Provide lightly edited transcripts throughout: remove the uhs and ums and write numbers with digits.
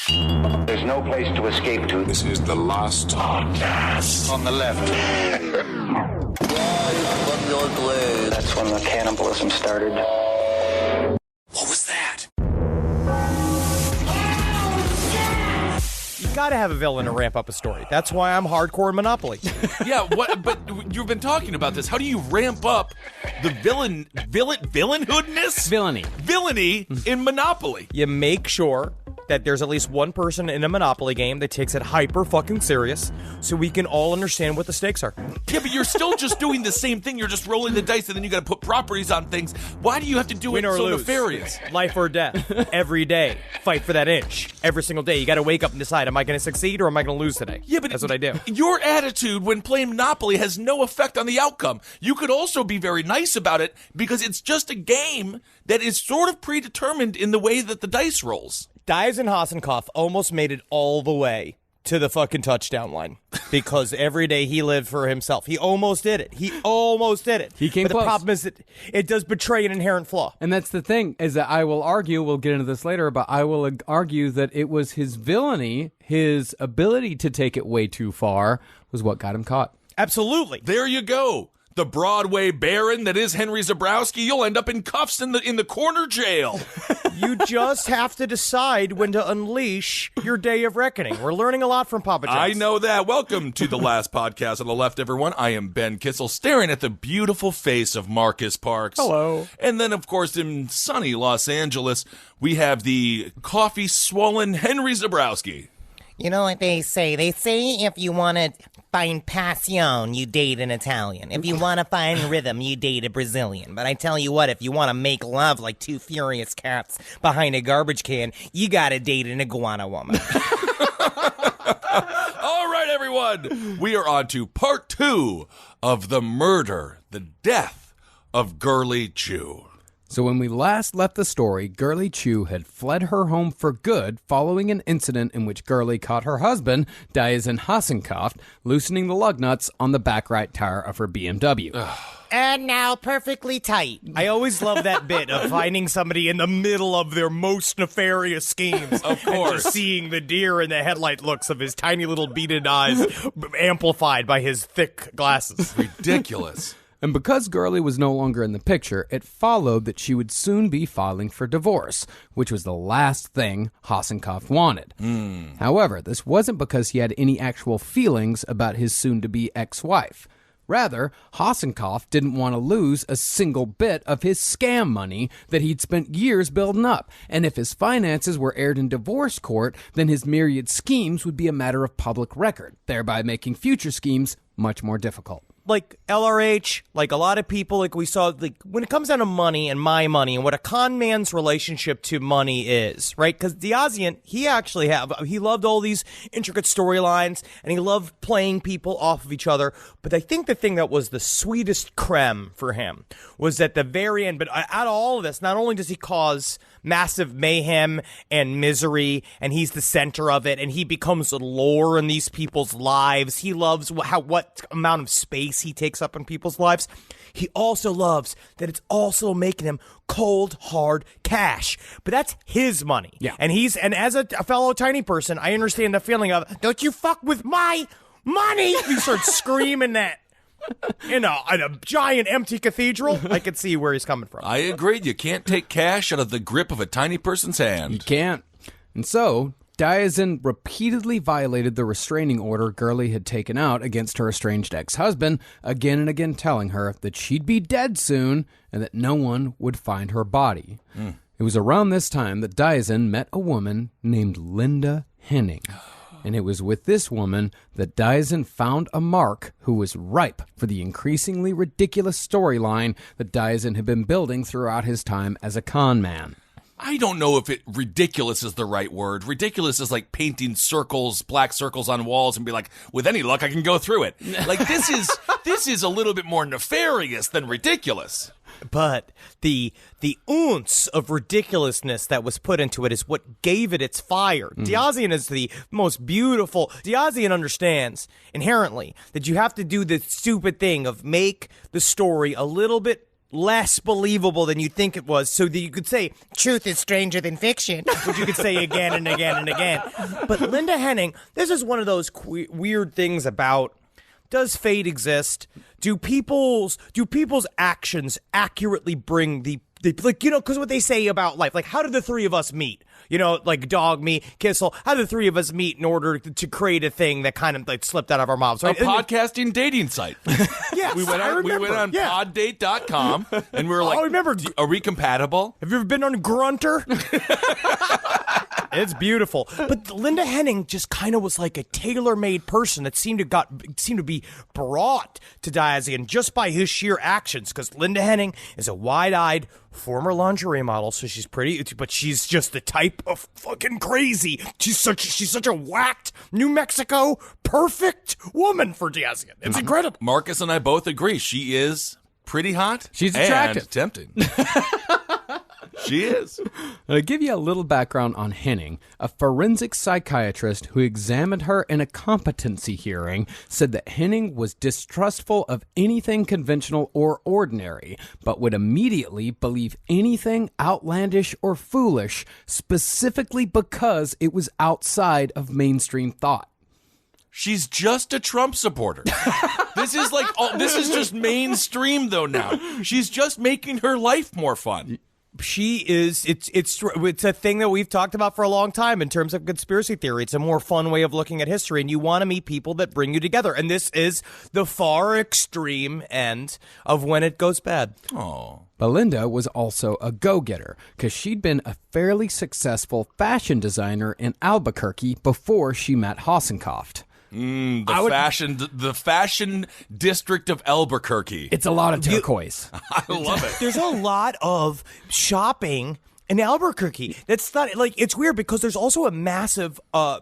There's no place to escape to. This is the last podcast. On the left. That's when the cannibalism started. What was that? You gotta have a villain to ramp up a story. That's why I'm hardcore in Monopoly. Yeah, but you've been talking about this. How do you ramp up the villainhoodness? Villainy in Monopoly. You make sure that there's at least one person in a Monopoly game that takes it hyper fucking serious so we can all understand what the stakes are. Yeah, but you're still just doing the same thing. You're just rolling the dice and then you gotta put properties on things. Why do you have to do Win it or so lose. nefarious? Life or death. Every day. Fight for that inch. Every single day. You gotta wake up and decide, am I gonna succeed or am I gonna lose today? Yeah, but that's what I do. Your attitude when playing Monopoly has no effect on the outcome. You could also be very nice about it because it's just a game that is sort of predetermined in the way that the dice rolls. Diaz and Hossencofft almost made it all the way to the fucking touchdown line because every day he lived for himself. He almost did it. He came close. The problem is that it does betray an inherent flaw. And that's the thing, is that I will argue, we'll get into this later, but I will argue that it was his villainy, his ability to take it way too far, was what got him caught. Absolutely. There you go. The Broadway Baron that is Henry Zebrowski, you'll end up in cuffs in the corner jail. You just have to decide when to unleash your day of reckoning. We're learning a lot from Papa John's. I know that. Welcome to the last podcast on the left, everyone. I am Ben Kissel, staring at the beautiful face of Marcus Parks. Hello. And then, of course, in sunny Los Angeles, we have the coffee-swollen Henry Zebrowski. You know what they say? They say if you want to find passion, you date an Italian. If you want to find rhythm, you date a Brazilian. But I tell you what, if you want to make love like two furious cats behind a garbage can, you got to date an iguana woman. All right, everyone. We are on to part 2 of the murder, the death of Girly Chew. So when we last left the story, Girly Chew had fled her home for good following an incident in which Girly caught her husband, Diaz and Hossencofft, loosening the lug nuts on the back right tire of her BMW. And now perfectly tight. I always love that bit of finding somebody in the middle of their most nefarious schemes. Of course. And just seeing the deer in the headlight looks of his tiny little beaded eyes amplified by his thick glasses. Ridiculous. And because Girly was no longer in the picture, it followed that she would soon be filing for divorce, which was the last thing Hossencofft wanted. However, this wasn't because he had any actual feelings about his soon-to-be ex-wife. Rather, Hossencofft didn't want to lose a single bit of his scam money that he'd spent years building up. And if his finances were aired in divorce court, then his myriad schemes would be a matter of public record, thereby making future schemes much more difficult. Like LRH, like a lot of people, like we saw, like when it comes down to money and my money and what a con man's relationship to money is, right? Because Diazian, he loved all these intricate storylines and he loved playing people off of each other. But I think the thing that was the sweetest creme for him was at the very end. But out of all of this, not only does he cause massive mayhem and misery, and he's the center of it, and he becomes a lore in these people's lives. He loves what amount of space he takes up in people's lives. He also loves that it's also making him cold, hard cash. But that's his money. Yeah. And as a fellow tiny person, I understand the feeling of, don't you fuck with my money! You start screaming that. In a giant empty cathedral, I could see where he's coming from. I agreed. You can't take cash out of the grip of a tiny person's hand. You can't. And so, Diazin repeatedly violated the restraining order Girly had taken out against her estranged ex-husband, again and again telling her that she'd be dead soon and that no one would find her body. It was around this time that Diazin met a woman named Linda Henning. And it was with this woman that Diazin found a mark who was ripe for the increasingly ridiculous storyline that Diazin had been building throughout his time as a con man. I don't know if ridiculous is the right word. Ridiculous is like painting circles, black circles on walls and be like, with any luck, I can go through it. Like, this is a little bit more nefarious than ridiculous. But the ounce of ridiculousness that was put into it is what gave it its fire. Diazian is the most beautiful. Diazian understands inherently that you have to do the stupid thing of make the story a little bit less believable than you think it was, so that you could say truth is stranger than fiction, which you could say again and again and again. But Linda Henning, this is one of those weird things about, does fate exist? Do people's actions accurately bring the like, you know, because what they say about life, like, how did the three of us meet? You know, like Dog, me, Kissel, how did the three of us meet in order to create a thing that kind of like slipped out of our mouths? Right? A podcasting dating site. Yes, we went on poddate.com and we were like, I remember. Are we compatible? Have you ever been on Grunter? It's beautiful. But Linda Henning just kind of was like a tailor-made person that seemed to be brought to Diazian just by his sheer actions, because Linda Henning is a wide-eyed former lingerie model, so she's pretty, but she's just the type of fucking crazy. She's such a whacked New Mexico perfect woman for Diazian. It's incredible. Marcus and I both agree. She is pretty hot. She's attractive. And tempting. She is. Now, to give you a little background on Henning, a forensic psychiatrist who examined her in a competency hearing said that Henning was distrustful of anything conventional or ordinary, but would immediately believe anything outlandish or foolish, specifically because it was outside of mainstream thought. She's just a Trump supporter. This is just mainstream though now. She's just making her life more fun. She is. It's a thing that we've talked about for a long time in terms of conspiracy theory. It's a more fun way of looking at history, and you want to meet people that bring you together. And this is the far extreme end of when it goes bad. Oh. Belinda was also a go-getter because she'd been a fairly successful fashion designer in Albuquerque before she met Hossencofft. The fashion district of Albuquerque. It's a lot of turquoise. I love it. There's a lot of shopping in Albuquerque. That's not like, it's weird because there's also a massive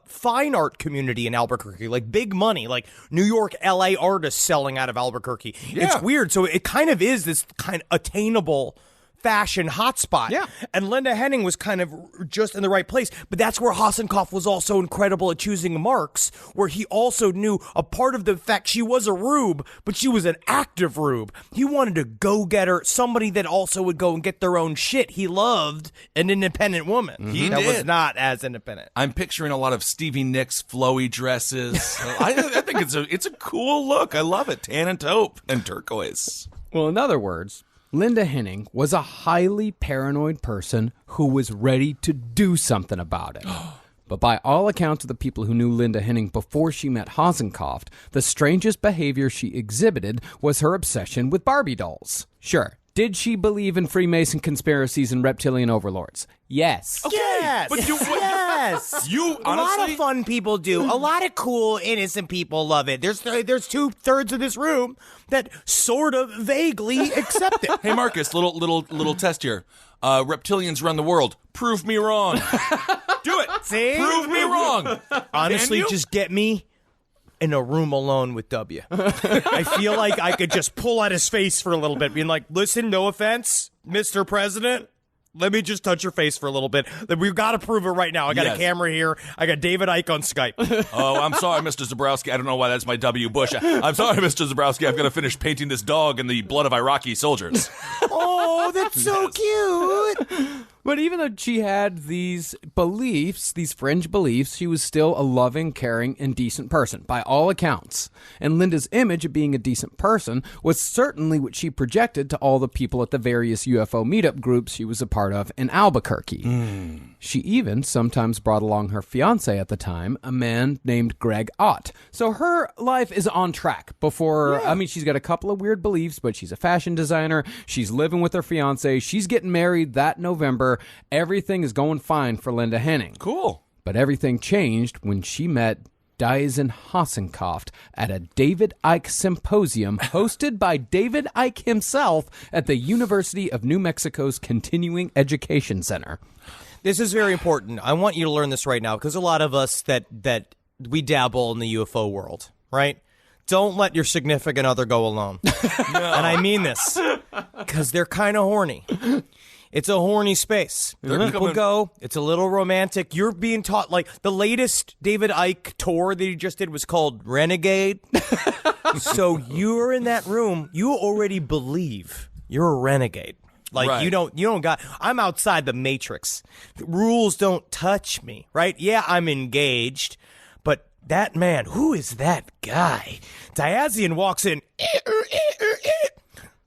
fine art community in Albuquerque, like big money, like New York, LA artists selling out of Albuquerque. Yeah. It's weird. So it kind of is this kind of attainable fashion hotspot. Yeah. And Linda Henning was kind of just in the right place. But that's where Hossencofft was also incredible at choosing marks, where he also knew a part of the fact she was a rube, but she was an active rube. He wanted to go-getter, somebody that also would go and get their own shit. He loved an independent woman. He that did. was not as independent. I'm picturing a lot of Stevie Nicks flowy dresses. I think it's a cool look. I love it. Tan and taupe and turquoise. Well, in other words, Linda Henning was a highly paranoid person who was ready to do something about it. But by all accounts of the people who knew Linda Henning before she met Hossencofft, the strangest behavior she exhibited was her obsession with Barbie dolls. Sure, did she believe in Freemason conspiracies and reptilian overlords? Yes. Okay, Yes. but Yes. you A lot honestly, of fun people do. A lot of cool, innocent people love it. There's 2/3 of this room that sort of vaguely accept it. Hey Marcus, little test here. Reptilians run the world. Prove me wrong. Do it. See? Prove me wrong. Honestly, Can you? just get me in a room alone with W. I feel like I could just pull at his face for a little bit, being like, listen, no offense, Mr. President. Let me just touch your face for a little bit. We've got to prove it right now. I got Yes. a camera here. I got David Icke on Skype. Oh, I'm sorry, Mr. Zabrowski. I don't know why that's my W. Bush. I'm sorry, Mr. Zabrowski. I've got to finish painting this dog in the blood of Iraqi soldiers. Oh, that's so cute. But even though she had these beliefs, these fringe beliefs, she was still a loving, caring, and decent person, by all accounts. And Linda's image of being a decent person was certainly what she projected to all the people at the various UFO meetup groups she was a part of in Albuquerque. She even sometimes brought along her fiancé at the time, a man named Greg Ott. So her life is on track before, I mean, she's got a couple of weird beliefs, but she's a fashion designer. She's living with her fiancé. She's getting married that November. Everything is going fine for Linda Henning. Cool. But everything changed when she met Diazian Hossencofft at a David Icke symposium hosted by David Icke himself at the University of New Mexico's Continuing Education Center. This is very important. I want you to learn this right now, because a lot of us that we dabble in the UFO world, right? Don't let your significant other go alone. And I mean this, because they're kind of horny. It's a horny space. People go, it's a little romantic. You're being taught, like, the latest David Icke tour that he just did was called Renegade. So you're in that room. You already believe you're a renegade. Like, Right. you don't got, I'm outside the matrix. Rules don't touch me, right? Yeah, I'm engaged, but that man, who is that guy? Diazian walks in.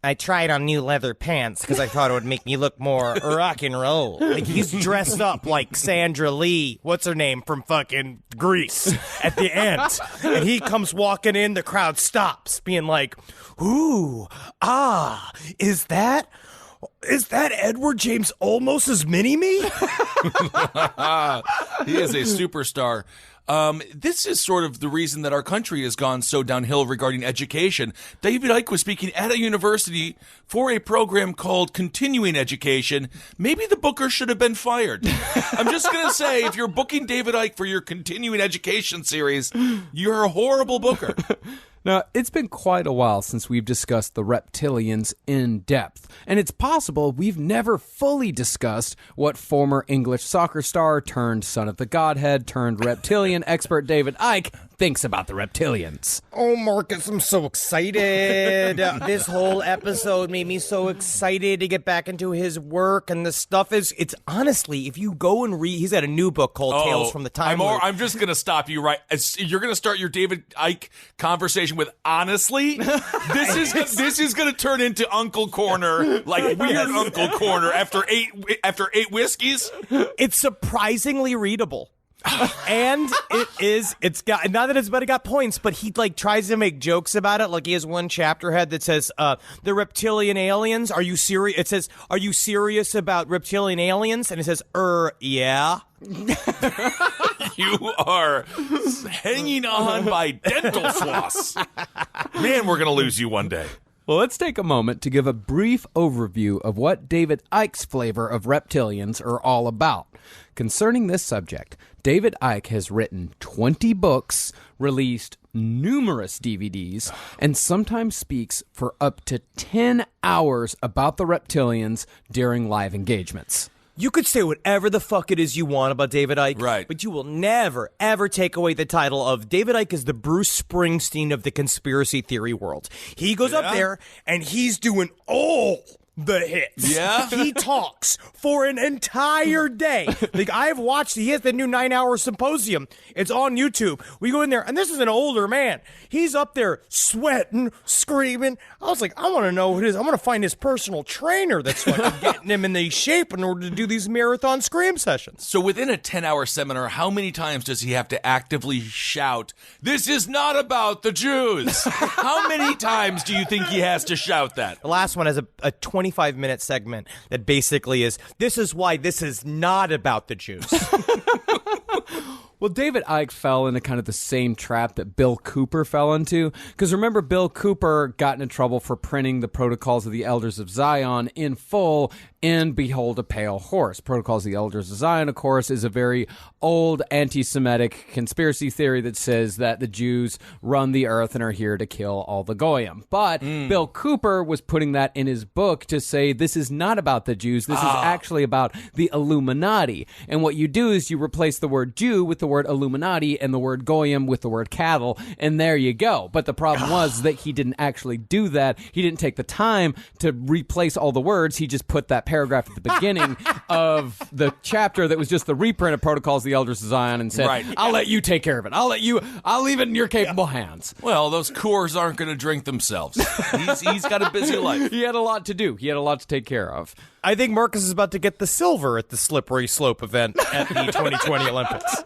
I tried on new leather pants because I thought it would make me look more rock and roll. Like, he's dressed up like Sandra Lee, what's her name, from fucking Grease at the end. And he comes walking in, the crowd stops, being like, ooh, is that Edward James Olmos's mini-me? He is a superstar. This is sort of the reason that our country has gone so downhill regarding education. David Icke was speaking at a university for a program called Continuing Education. Maybe the booker should have been fired. I'm just going to say, if you're booking David Icke for your Continuing Education series, you're a horrible booker. Now, it's been quite a while since we've discussed the Reptilians in depth, and it's possible we've never fully discussed what former English soccer star turned son of the Godhead turned reptilian expert David Icke thinks about the Reptilians. Oh, Marcus, I'm so excited. This whole episode made me so excited to get back into his work, and the stuff it's honestly, if you go and read, he's got a new book called Tales from the Time Loop. I'm just going to stop you right. You're going to start your David Icke conversation with honestly. This is going to turn into Uncle Corner, like weird Uncle Corner after eight whiskeys. It's surprisingly readable. And it's got, not that it's but it got points, but he like tries to make jokes about it. Like he has one chapter head that says, the reptilian aliens, are you serious? It says, are you serious about reptilian aliens? And it says, yeah. You are hanging on by dental floss. Man, we're going to lose you one day. Well, let's take a moment to give a brief overview of what David Icke's flavor of Reptilians are all about. Concerning this subject, David Icke has written 20 books, released numerous DVDs, and sometimes speaks for up to 10 hours about the Reptilians during live engagements. You could say whatever the fuck it is you want about David Icke, right? But you will never, ever take away the title of David Icke is the Bruce Springsteen of the conspiracy theory world. He goes up there and he's doing all the hits. Yeah? He talks for an entire day. Like, I've watched, he has the new 9-hour symposium. It's on YouTube. We go in there, and this is an older man. He's up there sweating, screaming. I was like, I want to know who it is. I want to find his personal trainer that's like getting him in the shape in order to do these marathon scream sessions. So within a 10-hour seminar, how many times does he have to actively shout, "This is not about the Jews"? How many times do you think he has to shout that? The last one has a 25-minute segment that basically is, this is why this is not about the Jews. Well, David Icke fell into kind of the same trap that Bill Cooper fell into. Because remember, Bill Cooper got into trouble for printing the Protocols of the Elders of Zion in full in Behold a Pale Horse. Protocols of the Elders of Zion, of course, is a very old anti-Semitic conspiracy theory that says that the Jews run the earth and are here to kill all the Goyim. But Bill Cooper was putting that in his book to say this is not about the Jews. This is actually about the Illuminati. And what you do is you replace the word Jew with the word Illuminati and the word Goyim with the word cattle, and there you go. But the problem was that he didn't actually do that. He didn't take the time to replace all the words. He just put that paragraph at the beginning of the chapter that was just the reprint of Protocols of the Elders of Zion and said, Right. I'll let you take care of it. I'll leave it in your capable hands. Well, those Coors aren't going to drink themselves. He's got a busy life. He had a lot to do. He had a lot to take care of. I think Marcus is about to get the silver at the slippery slope event at the 2020 Olympics.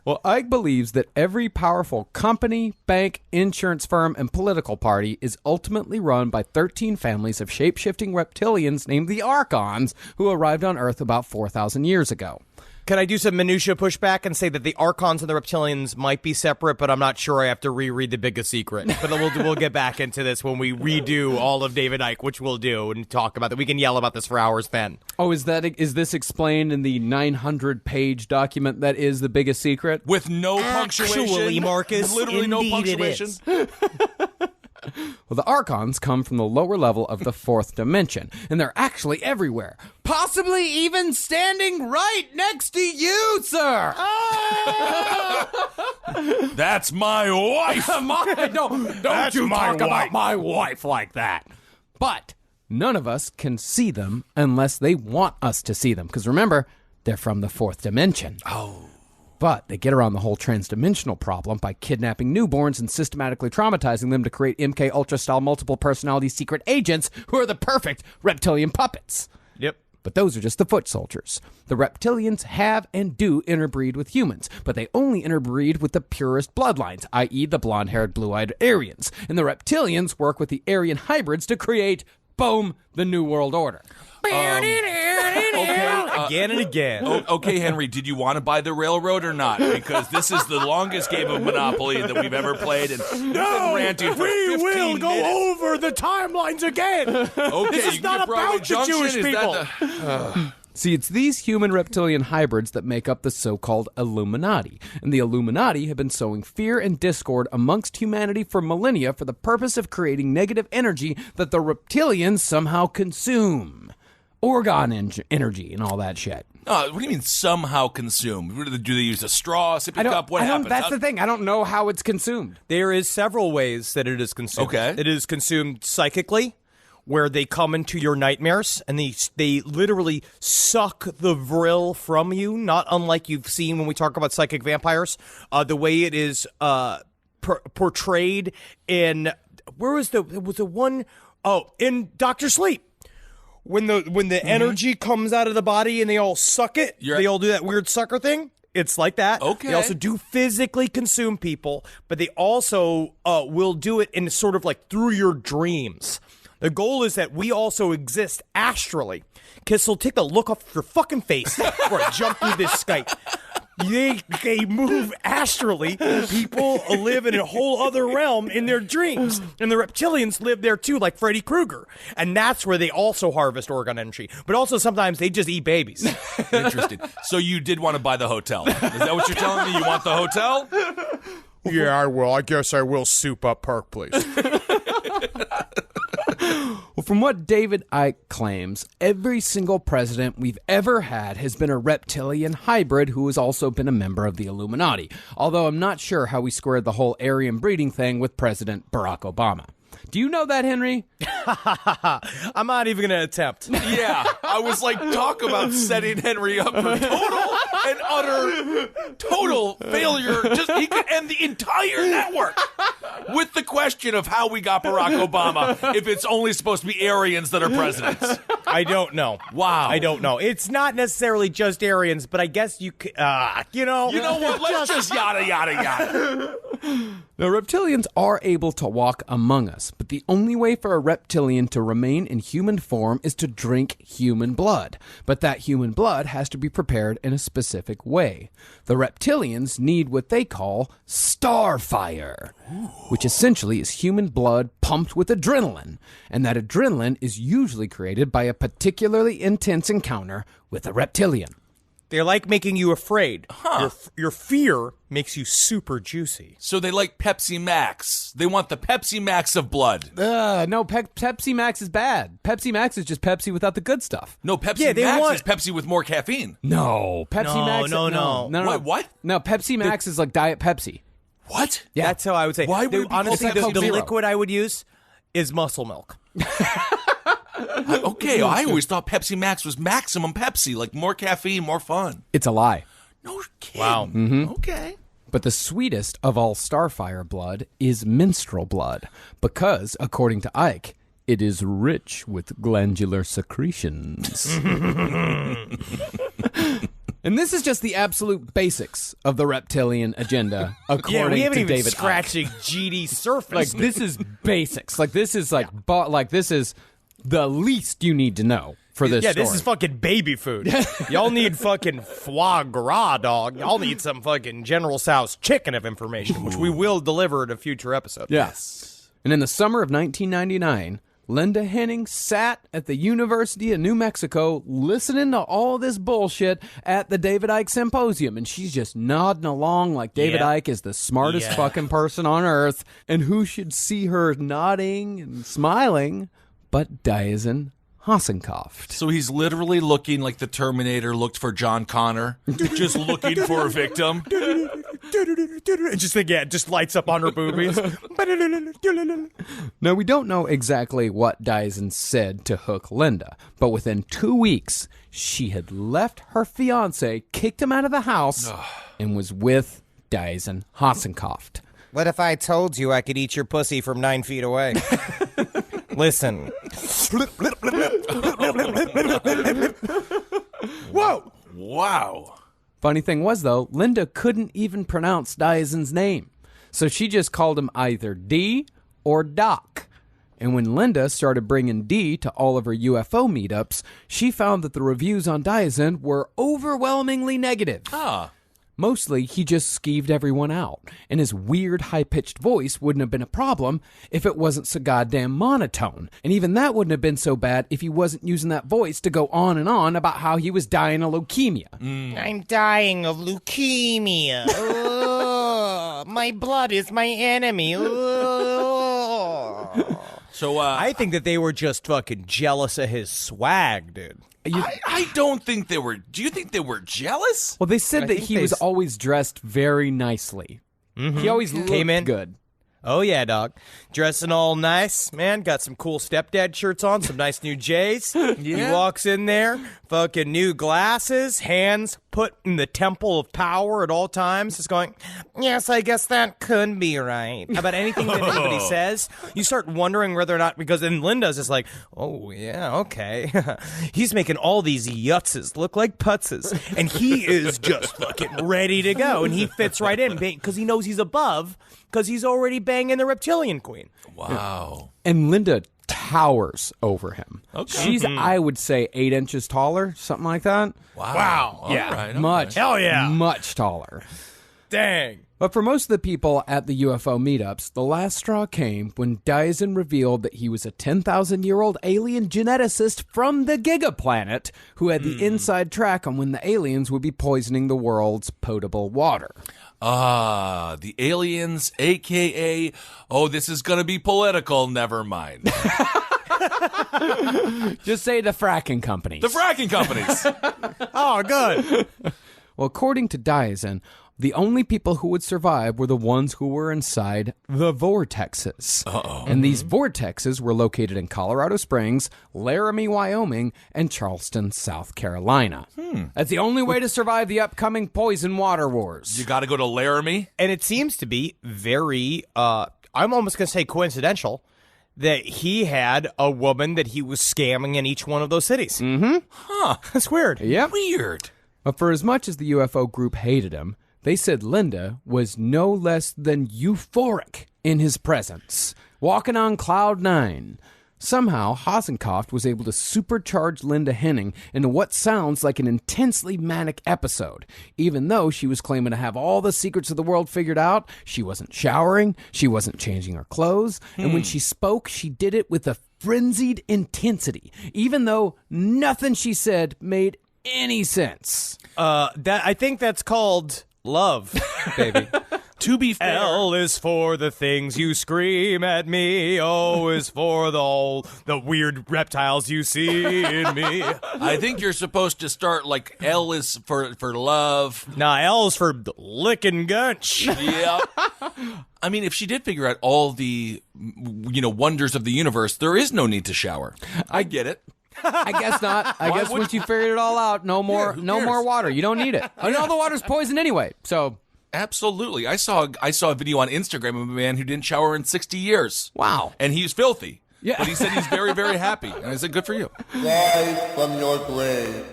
Well, Icke believes that every powerful company, bank, insurance firm, and political party is ultimately run by 13 families of shape-shifting reptilians named the Archons, who arrived on Earth about 4,000 years ago. Can I do some minutia pushback and say that the Archons and the Reptilians might be separate, but I'm not sure I have to reread The Biggest Secret. But we'll get back into this when we redo all of David Icke, which we'll do, and talk about that. We can yell about this for hours then. Oh, is this explained in the 900-page document that is The Biggest Secret? With no punctuation. Actually, Marcus, literally no indeed it punctuation. is. Well, the Archons come from the lower level of the fourth dimension, and they're actually everywhere. Possibly even standing right next to you, sir! That's my wife! Don't you talk about my wife like that. But none of us can see them unless they want us to see them. Because remember, they're from the fourth dimension. Oh. But they get around the whole transdimensional problem by kidnapping newborns and systematically traumatizing them to create MK Ultra-style multiple personality secret agents who are the perfect reptilian puppets. Yep. But those are just the foot soldiers. The reptilians have and do interbreed with humans, but they only interbreed with the purest bloodlines, i.e. the blonde-haired, blue-eyed Aryans. And the reptilians work with the Aryan hybrids to create, boom, the New World Order. Again and again. Okay, Henry, did you want to buy the railroad or not? Because this is the longest game of Monopoly that we've ever played, and we've been ranting for 15 minutes. over the timelines again. Okay, This is you can not get Broadway about the Junction. Jewish Is that people. See, it's these human-reptilian hybrids that make up the so-called Illuminati. And the Illuminati have been sowing fear and discord amongst humanity for millennia for the purpose of creating negative energy that the reptilians somehow consume. Organ energy and all that shit. What do you mean somehow consume? Do they use a straw, sippy cup? What happens? That's the thing. I don't know how it's consumed. There is several ways that it is consumed. Okay. It is consumed psychically, where they come into your nightmares and they literally suck the vril from you, not unlike you've seen when we talk about psychic vampires. The way it is portrayed in in Dr. Sleep. When the energy comes out of the body and they all suck it, they all do that weird sucker thing. It's like that. Okay. They also do physically consume people, but they also will do it in sort of like through your dreams. The goal is that we also exist astrally. Kissel, take the look off your fucking face before I jump through this Skype. They move astrally. People live in a whole other realm in their dreams. And the reptilians live there too, like Freddy Krueger. And that's where they also harvest organ energy. But also sometimes they just eat babies. Interesting. So you did want to buy the hotel. Is that what you're telling me? You want the hotel? Yeah, I will. I guess I will soup up Park Place. Well, from what David Icke claims, every single president we've ever had has been a reptilian hybrid who has also been a member of the Illuminati. Although I'm not sure how we squared the whole Aryan breeding thing with President Barack Obama. Do you know that, Henry? I'm not even going to attempt. Yeah. I was like, talk about setting Henry up for total failure. He could end the entire network with the question of how we got Barack Obama if it's only supposed to be Aryans that are presidents. I don't know. Wow. I don't know. It's not necessarily just Aryans, but I guess you could, You know what? Let's just yada, yada, yada. Now, reptilians are able to walk among us, but the only way for a reptilian to remain in human form is to drink human blood. But that human blood has to be prepared in a specific way. The reptilians need what they call starfire, which essentially is human blood pumped with adrenaline. And that adrenaline is usually created by a particularly intense encounter with a reptilian. They like making you afraid. Your fear makes you super juicy. So they like Pepsi Max. They want the Pepsi Max of blood. No, Pepsi Max is bad. Pepsi Max is just Pepsi without the good stuff. No, Pepsi Max is Pepsi with more caffeine. No, Pepsi Max. No. What? No, Pepsi Max is like Diet Pepsi. What? Yeah. That's how I would say. Why would it be honestly, called the Coke Zero? liquid I would use is muscle milk. Okay, I always thought Pepsi Max was maximum Pepsi, like more caffeine, more fun. It's a lie. No kidding. Wow. Mm-hmm. Okay. But the sweetest of all starfire blood is menstrual blood, because, according to Icke, it is rich with glandular secretions. And this is just the absolute basics of the reptilian agenda, according we haven't to even David scratched Icke. the GD surface. Like, this is basics. Like, this is this is the least you need to know for this story. This is fucking baby food. Y'all need fucking foie gras, dog. Y'all need some fucking General Tso's chicken of information, which we will deliver in a future episode. Yes. And in the summer of 1999, Linda Henning sat at the University of New Mexico listening to all this bullshit at the David Icke Symposium. And she's just nodding along like David Icke is the smartest fucking person on earth. And who should see her nodding and smiling but Diazon Hossencofft. So he's literally looking like the Terminator looked for John Connor, just looking for a victim. And just again, just lights up on her boobies. Now, we don't know exactly what Dyson said to hook Linda, but within 2 weeks, she had left her fiancé, kicked him out of the house, and was with Dyson Hossencofft. What if I told you I could eat your pussy from 9 feet away? Listen. Whoa! Wow. Funny thing was, though, Linda couldn't even pronounce Dyson's name, so she just called him either D or Doc. And when Linda started bringing D to all of her UFO meetups, she found that the reviews on Dyson were overwhelmingly negative. Mostly, he just skeeved everyone out, and his weird, high-pitched voice wouldn't have been a problem if it wasn't so goddamn monotone. And even that wouldn't have been so bad if he wasn't using that voice to go on and on about how he was dying of leukemia. I'm dying of leukemia. Ugh, my blood is my enemy. Ugh. So I think that they were just fucking jealous of his swag, dude. I don't think they were. Do you think they were jealous? Well, they said that think he they was s- always dressed very nicely. He always looked Came in. good. Oh, yeah, dog. Dressing all nice, man. Got some cool stepdad shirts on, some nice new J's. He walks in there, fucking new glasses, hands put in the temple of power at all times. Just going, yes, I guess that could be right. About anything that anybody says, you start wondering whether or not, because then Linda's just like, oh, yeah, okay. He's making all these yutzes look like putzes. And he is just fucking ready to go. And he fits right in because he knows he's above, because he's already banging the reptilian queen. Wow. And Linda towers over him. Okay. She's, I would say, 8 inches taller, something like that. Wow. All Yeah. right, Much, Hell yeah. much taller. Dang. But for most of the people at the UFO meetups, the last straw came when Dyson revealed that he was a 10,000-year-old alien geneticist from the Giga Planet who had the inside track on when the aliens would be poisoning the world's potable water. The aliens, a.k.a. Oh, this is going to be political. Never mind. Just say the fracking companies. The fracking companies. Oh, good. Well, according to Dyson, the only people who would survive were the ones who were inside the vortexes. And these vortexes were located in Colorado Springs, Laramie, Wyoming, and Charleston, South Carolina. That's the only way to survive the upcoming poison water wars. You got to go to Laramie. And it seems to be very, I'm almost going to say coincidental, that he had a woman that he was scamming in each one of those cities. Huh. That's weird. Yep. Weird. But for as much as the UFO group hated him, they said Linda was no less than euphoric in his presence, walking on cloud 9. Somehow, Hossencofft was able to supercharge Linda Henning into what sounds like an intensely manic episode. Even though she was claiming to have all the secrets of the world figured out, she wasn't showering, she wasn't changing her clothes, and when she spoke, she did it with a frenzied intensity, even though nothing she said made any sense. That I think that's called love, baby. To be fair, L is for the things you scream at me. O is for all the weird reptiles you see in me. I think you're supposed to start like L is for love. Nah, L is for licking gunch. Yeah. I mean, if she did figure out all the, wonders of the universe, there is no need to shower. I get it. I guess not. I guess would once you figured it all out, no more who no cares? more water. You don't need it. I mean, all the water's poison anyway, so... Absolutely. I saw a video on Instagram of a man who didn't shower in 60 years. Wow. And he was filthy. Yeah. But he said he's very, very happy. And I said, good for you. Rise from your grave.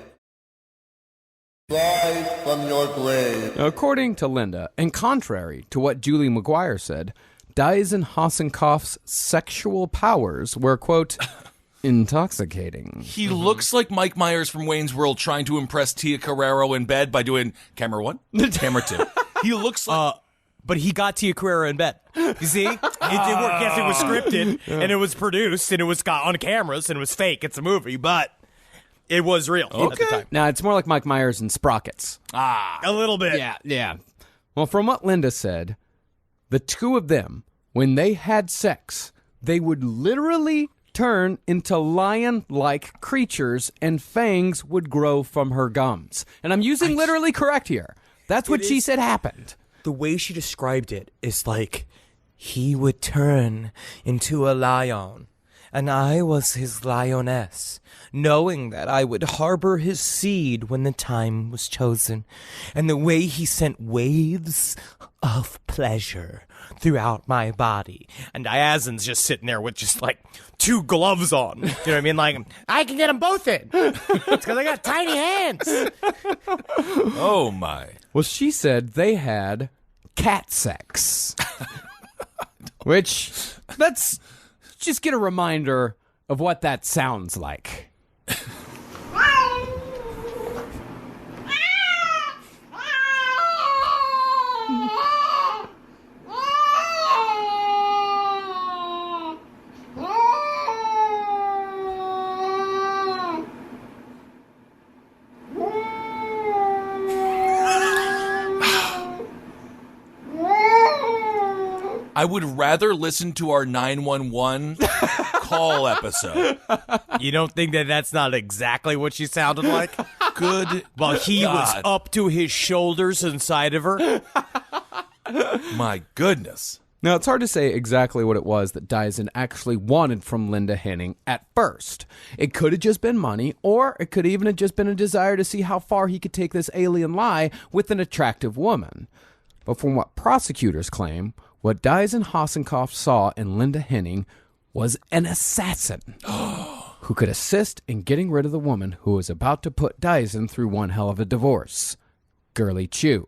Rise from your grave. According to Linda, and contrary to what Julie McGuire said, Dyson Hossencofft's sexual powers were, quote, intoxicating. He looks like Mike Myers from Wayne's World trying to impress Tia Carrero in bed by doing camera 1, camera 2. He looks like... But he got Tia Carrera in bed. You see? It did work. Yes, it was scripted, and it was produced, and it was got on cameras, and it was fake. It's a movie, but it was real at the time. Now, it's more like Mike Myers and Sprockets. A little bit. Yeah. Well, from what Linda said, the two of them, when they had sex, they would literally turn into lion-like creatures, and fangs would grow from her gums. And I'm using literally correct here. That's what she said happened. the way she described it is like he would turn into a lion, and I was his lioness, knowing that I would harbor his seed when the time was chosen, and the way he sent waves of pleasure throughout my body. And Diazin's just sitting there with just like 2 gloves on. You know what I mean? Like, I can get them both in. It's because I got tiny hands. Oh, my. Well, she said they had cat sex. Which, let's just get a reminder of what that sounds like. I would rather listen to our 911 call episode. You don't think that that's not exactly what she sounded like? Good. Well, he was God. up to his shoulders inside of her. My goodness. Now, it's hard to say exactly what it was that Dyson actually wanted from Linda Henning at first. It could have just been money, or it could even have just been a desire to see how far he could take this alien lie with an attractive woman. But from what prosecutors claim, what Dyson Hossencofft saw in Linda Henning was an assassin who could assist in getting rid of the woman who was about to put Dyson through one hell of a divorce, Girly Chew.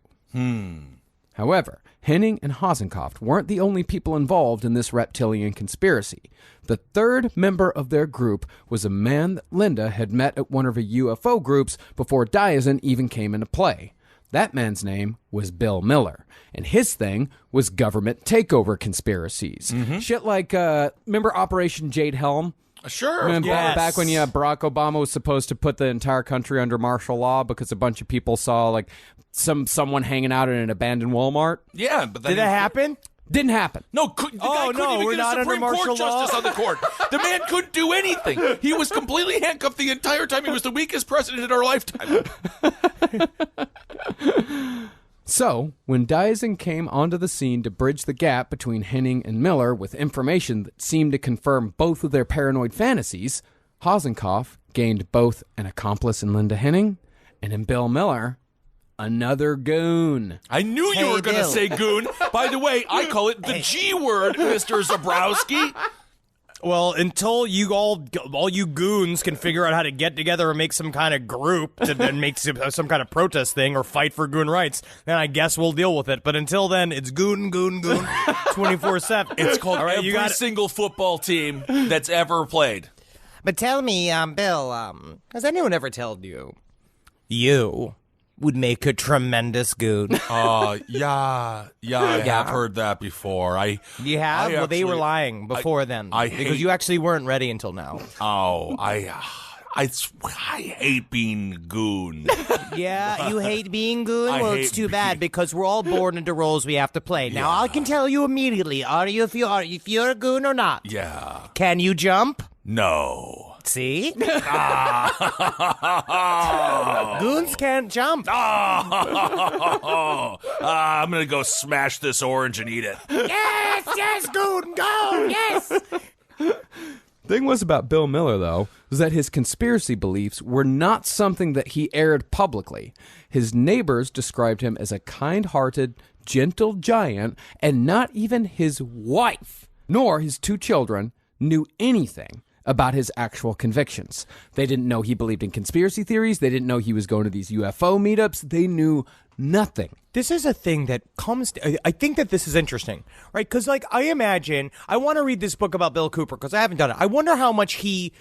However, Henning and Hossencofft weren't the only people involved in this reptilian conspiracy. The third member of their group was a man that Linda had met at one of her UFO groups before Dyson even came into play. That man's name was Bill Miller, and his thing was government takeover conspiracies. Shit like, remember Operation Jade Helm? Sure. Remember Yes. back when Barack Obama was supposed to put the entire country under martial law because a bunch of people saw like someone hanging out in an abandoned Walmart? Yeah, but then Did that happen? Didn't happen. No, the guy couldn't no, even we're get a not under Supreme martial Court law. justice on the court. The man couldn't do anything. He was completely handcuffed the entire time. He was the weakest president in our lifetime. So, when Dyson came onto the scene to bridge the gap between Henning and Miller with information that seemed to confirm both of their paranoid fantasies, Hossencofft gained both an accomplice in Linda Henning and in Bill Miller, another goon. I knew you Hey, were going to Bill. say goon. By the way, I call it the G word, Mr. Zabrowski. Well, until you all you goons can figure out how to get together and make some kind of group to then make some kind of protest thing or fight for goon rights, then I guess we'll deal with it. But until then, it's goon, 24/7. It's called All right, every you got it. single football team that's ever played. But tell me, Bill, Has anyone ever told you would make a tremendous goon? Yeah, I have heard that before. You have? Well, they were actually- lying before then. I because hate- you actually weren't ready until now. I hate being goon. yeah, you hate being goon? I Well, hate it's too bad because we're all born into roles we have to play. Now, I can tell you immediately, if you're a goon or not. Yeah. Can you jump? No. See? Goons can't jump. I'm gonna go smash this orange and eat it. Yes, goon, go, yes. Thing was about Bill Miller, though, was that his conspiracy beliefs were not something that he aired publicly. His neighbors described him as a kind-hearted, gentle giant, and not even his wife, nor his 2 children, knew anything about his actual convictions. They didn't know he believed in conspiracy theories. They didn't know he was going to these UFO meetups. They knew nothing. This is a thing that comes I think that this is interesting, right? Because, like, I imagine, I want to read this book about Bill Cooper because I haven't done it. I wonder how much he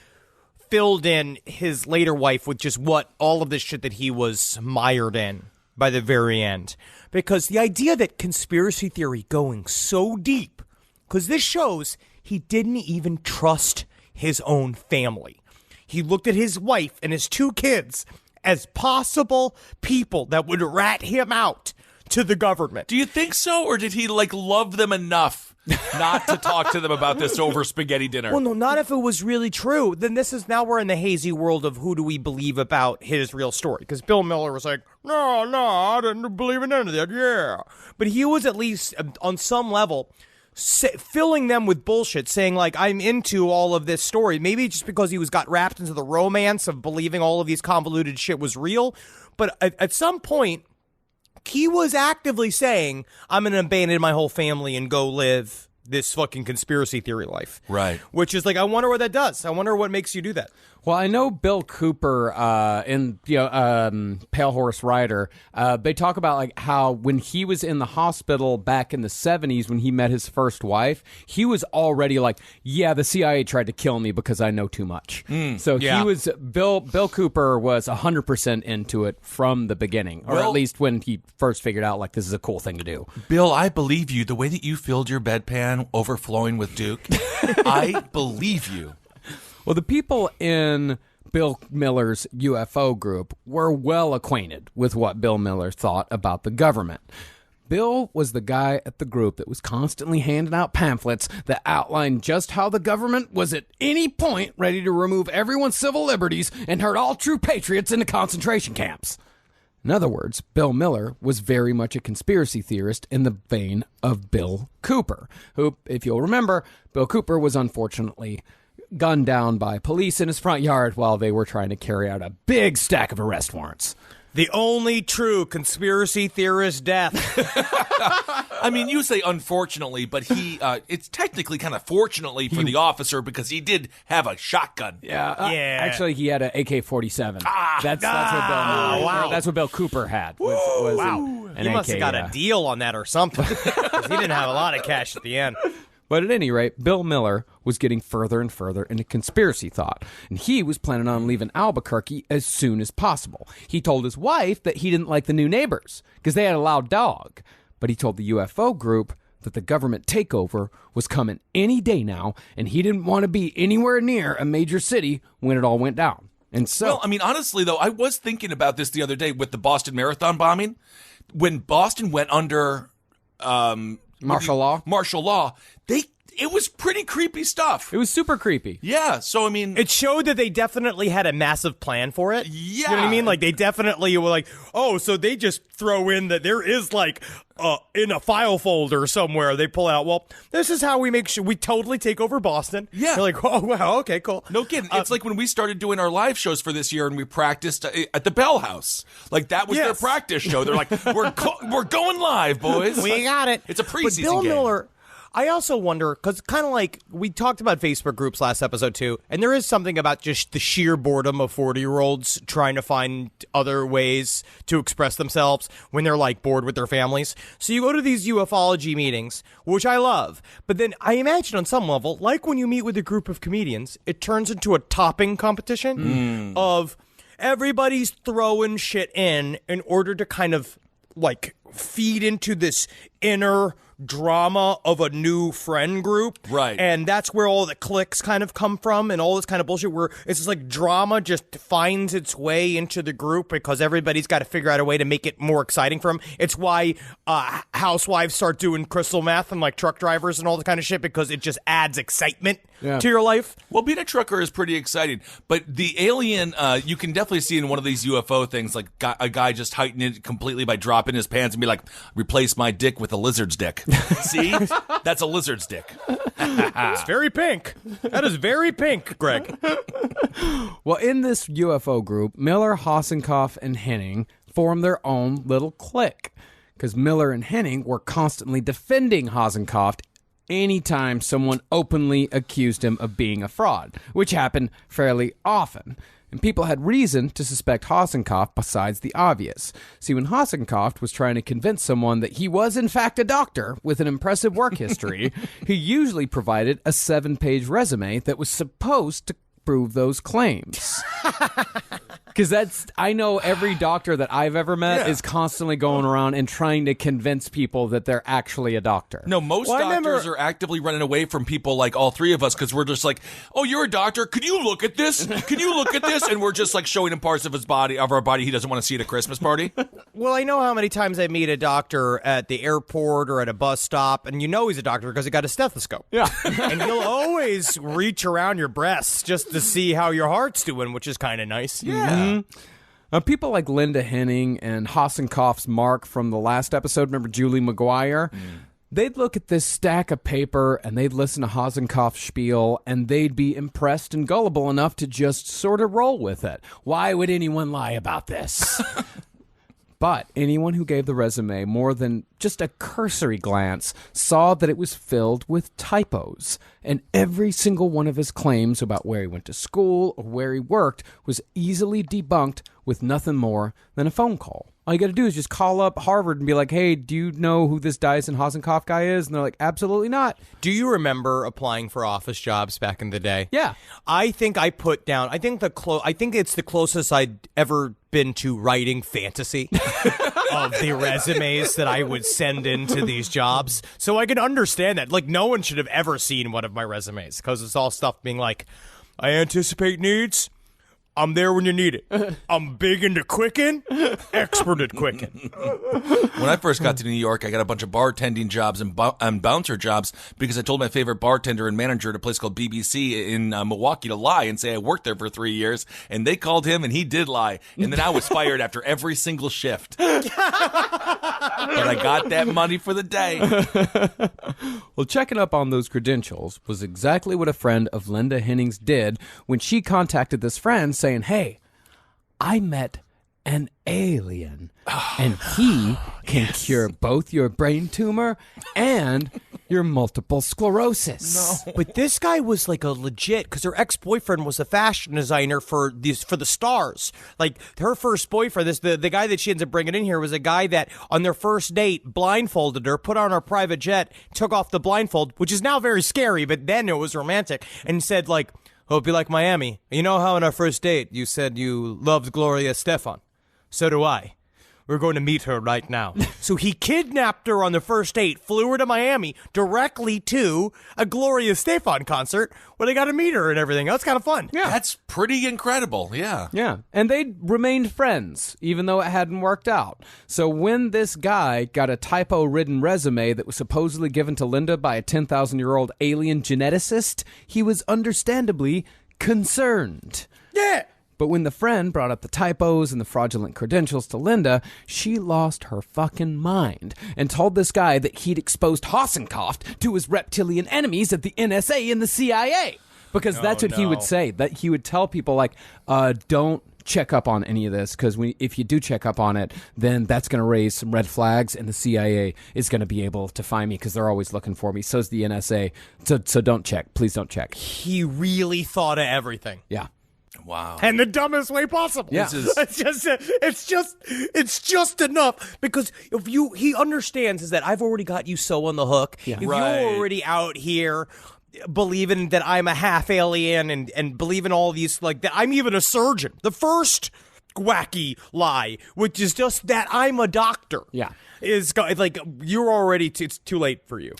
filled in his later wife with just what all of this shit that he was mired in by the very end. Because the idea that conspiracy theory going so deep, because this shows he didn't even trust his own family. He looked at his wife and his 2 kids as possible people that would rat him out to the government. Do you think so, or did he love them enough not to talk to them about this over spaghetti dinner. Well, no, not if it was really true. Then now we're in the hazy world of who do we believe about his real story. Because Bill Miller was like, no, I didn't believe in any of that, yeah. But he was at least, on some level, filling them with bullshit, saying, like, I'm into all of this story. Maybe just because he got wrapped into the romance of believing all of these convoluted shit was real. But at some point, he was actively saying, I'm going to abandon my whole family and go live this fucking conspiracy theory life. Right. Which is like, I wonder what that does. I wonder what makes you do that. Well, I know Bill Cooper in Pale Horse Rider, they talk about like how when he was in the hospital back in the 70s when he met his first wife, he was already like, yeah, the CIA tried to kill me because I know too much. So yeah. he was Bill Cooper was 100% into it from the beginning, or at least when he first figured out like this is a cool thing to do. Bill, I believe you. The way that you filled your bedpan overflowing with Duke, I believe you. Well, the people in Bill Miller's UFO group were well acquainted with what Bill Miller thought about the government. Bill was the guy at the group that was constantly handing out pamphlets that outlined just how the government was at any point ready to remove everyone's civil liberties and herd all true patriots into concentration camps. In other words, Bill Miller was very much a conspiracy theorist in the vein of Bill Cooper, who, if you'll remember, Bill Cooper was unfortunately gunned down by police in his front yard while they were trying to carry out a big stack of arrest warrants. The only true conspiracy theorist death. I mean, you say unfortunately, but it's technically kind of fortunately for the officer because he did have a shotgun. Yeah. Actually, he had an AK-47. That's what Bill Miller, wow. That's what Bill Cooper had. Was Wow. an He must AK, have got a deal on that or something. 'Cause he didn't have a lot of cash at the end. But at any rate, Bill Miller was getting further and further into conspiracy thought, and he was planning on leaving Albuquerque as soon as possible. He told his wife that he didn't like the new neighbors because they had a loud dog, but he told the UFO group that the government takeover was coming any day now, and he didn't want to be anywhere near a major city when it all went down. And so, Well, I mean, honestly, though, I was thinking about this the other day with the Boston Marathon bombing. When Boston went under martial law, it was pretty creepy stuff. It was super creepy. Yeah, so I mean, It showed that they definitely had a massive plan for it. Yeah. You know what I mean? Like, they definitely were like, oh, so they just throw in that there is, like, in a file folder somewhere, they pull out, well, this is how we make sure we totally take over Boston. Yeah. You're like, oh, wow, okay, cool. no kidding. It's like when we started doing our live shows for this year and we practiced at the Bell House. Like, that was their Yes. practice show. They're like, we're going live, boys. We got it. It's a preseason But Bill game. Miller, I also wonder, because kind of like we talked about Facebook groups last episode too, and there is something about just the sheer boredom of 40-year-olds trying to find other ways to express themselves when they're like bored with their families. So you go to these ufology meetings, which I love, but then I imagine on some level, like when you meet with a group of comedians, it turns into a topping competition of everybody's throwing shit in order to kind of like feed into this inner drama of a new friend group. Right. And that's where all the cliques kind of come from and all this kind of bullshit where it's just like drama just finds its way into the group because everybody's got to figure out a way to make it more exciting for them. It's why housewives start doing crystal meth and like truck drivers and all the kind of shit because it just adds excitement to your life. Well, being a trucker is pretty exciting, but the alien, you can definitely see in one of these UFO things, like a guy just heightening it completely by dropping his pants and be like, replace my dick with a lizard's dick. See? That's a lizard's dick. It's very pink. That is very pink, Greg. Well, in this UFO group, Miller, Hossencofft, and Henning formed their own little clique because Miller and Henning were constantly defending Hossencofft anytime someone openly accused him of being a fraud, which happened fairly often. And people had reason to suspect Hossencofft besides the obvious. See, when Hossencofft was trying to convince someone that he was in fact a doctor with an impressive work history, he usually provided a 7-page resume that was supposed to prove those claims. Because I know every doctor that I've ever met is constantly going around and trying to convince people that they're actually a doctor. No, most doctors are actively running away from people like all three of us because we're just like, oh, you're a doctor? Could you look at this? Can you look at this? And we're just like showing him parts of our body he doesn't want to see at a Christmas party. Well, I know how many times I meet a doctor at the airport or at a bus stop, and you know he's a doctor because he got a stethoscope. Yeah. And he'll always reach around your breasts just to see how your heart's doing, which is kind of nice. Yeah. People like Linda Henning and Hossencofft's Mark from the last episode, remember Julie McGuire? They'd look at this stack of paper and they'd listen to Hossencofft's spiel and they'd be impressed and gullible enough to just sort of roll with it. Why would anyone lie about this? But anyone who gave the resume more than just a cursory glance saw that it was filled with typos, and every single one of his claims about where he went to school or where he worked was easily debunked with nothing more than a phone call. All you got to do is just call up Harvard and be like, hey, do you know who this Dyson Hossencofft guy is? And they're like, absolutely not. Do you remember applying for office jobs back in the day? Yeah. I think I put down, I think it's the closest I'd ever been to writing fantasy of the resumes that I would send into these jobs. So I can understand that. Like, no one should have ever seen one of my resumes because it's all stuff being like, I anticipate needs. I'm there when you need it. I'm big into Quicken, expert at Quicken. When I first got to New York, I got a bunch of bartending jobs and bouncer jobs because I told my favorite bartender and manager at a place called BBC in Milwaukee to lie and say I worked there for 3 years. And they called him and he did lie. And then I was fired after every single shift. But I got that money for the day. Well, checking up on those credentials was exactly what a friend of Linda Henning's did when she contacted this friend saying, hey, I met an alien, and he can cure both your brain tumor and your multiple sclerosis. No. But this guy was like a legit, because her ex-boyfriend was a fashion designer for the stars. Like, her first boyfriend, the guy that she ends up bringing in here was a guy that on their first date blindfolded her, put on her private jet, took off the blindfold, which is now very scary, but then it was romantic, and said like, oh, it'd be like Miami. You know how on our first date you said you loved Gloria Stefan? So do I. We're going to meet her right now. So he kidnapped her on the first date, flew her to Miami directly to a Gloria Stefan concert where they got to meet her and everything. That's kind of fun. Yeah. That's pretty incredible. Yeah. Yeah. And they remained friends, even though it hadn't worked out. So when this guy got a typo-ridden resume that was supposedly given to Linda by a 10,000-year-old alien geneticist, he was understandably concerned. Yeah. But when the friend brought up the typos and the fraudulent credentials to Linda, she lost her fucking mind and told this guy that he'd exposed Hossencofft to his reptilian enemies at the NSA and the CIA. Because that's what he would say. That he would tell people, like, don't check up on any of this, because if you do check up on it, then that's going to raise some red flags, and the CIA is going to be able to find me because they're always looking for me. So's the NSA. So don't check. Please don't check. He really thought of everything. Yeah. Wow. And the dumbest way possible. Yeah. It's just enough, because he understands is that I've already got you so on the hook. Yeah. If Right. you're already out here believing that I'm a half alien and believing all these, like that I'm even a surgeon. The first wacky lie, which is just that I'm a doctor. Yeah. Is like you're already it's too late for you.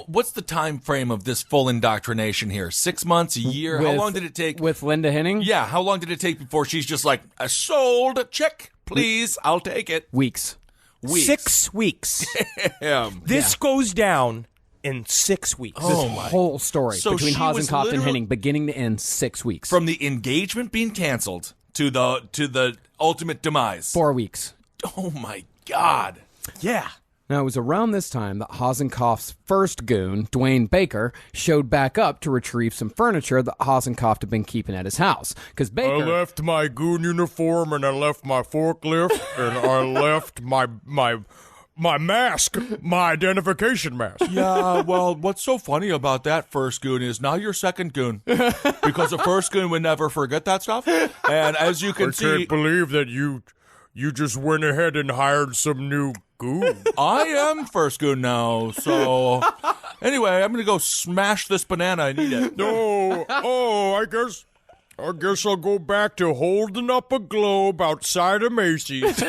What's the time frame of this full indoctrination here? 6 months, a year? How long did it take? With Linda Henning? Yeah, how long did it take before she's just like, sold, check, please, I'll take it. Weeks. 6 weeks. This goes down in 6 weeks. This whole story So between she was Hossencofft and literally- Henning, beginning to end, 6 weeks. From the engagement being canceled to the ultimate demise. 4 weeks. Oh my God. Yeah. Now, it was around this time that Hossencofft's first goon, Dwayne Baker, showed back up to retrieve some furniture that Hossencofft had been keeping at his house. Because Baker... I left my goon uniform, and I left my forklift, and I left my mask, my identification mask. Yeah, well, what's so funny about that first goon is now you're second goon. Because the first goon would never forget that stuff. And as you can I see... can't believe that you just went ahead and hired some new goon. I am first goon now, so... Anyway, I'm going to go smash this banana. I need it. No. Oh, I guess I guess I'll go back to holding up a globe outside of Macy's.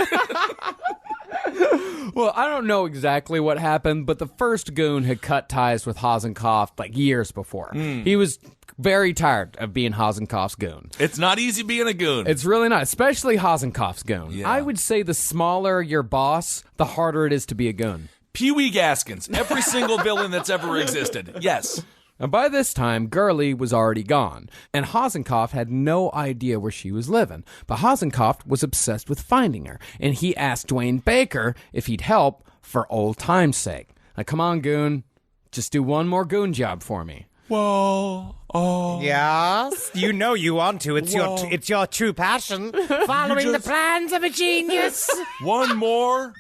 Well, I don't know exactly what happened, but the first goon had cut ties with Hossencofft like years before. He was very tired of being Hossencofft's goon. It's not easy being a goon. It's really not, especially Hossencofft's goon. Yeah. I would say the smaller your boss, the harder it is to be a goon. Pee-wee Gaskins, every single villain that's ever existed. Yes. And by this time, Girly was already gone, and Hossencofft had no idea where she was living. But Hossencofft was obsessed with finding her, and he asked Dwayne Baker if he'd help for old time's sake. Like, come on, goon, just do one more goon job for me. Well, Yes, you know you want to. It's your true passion. Following the plans of a genius.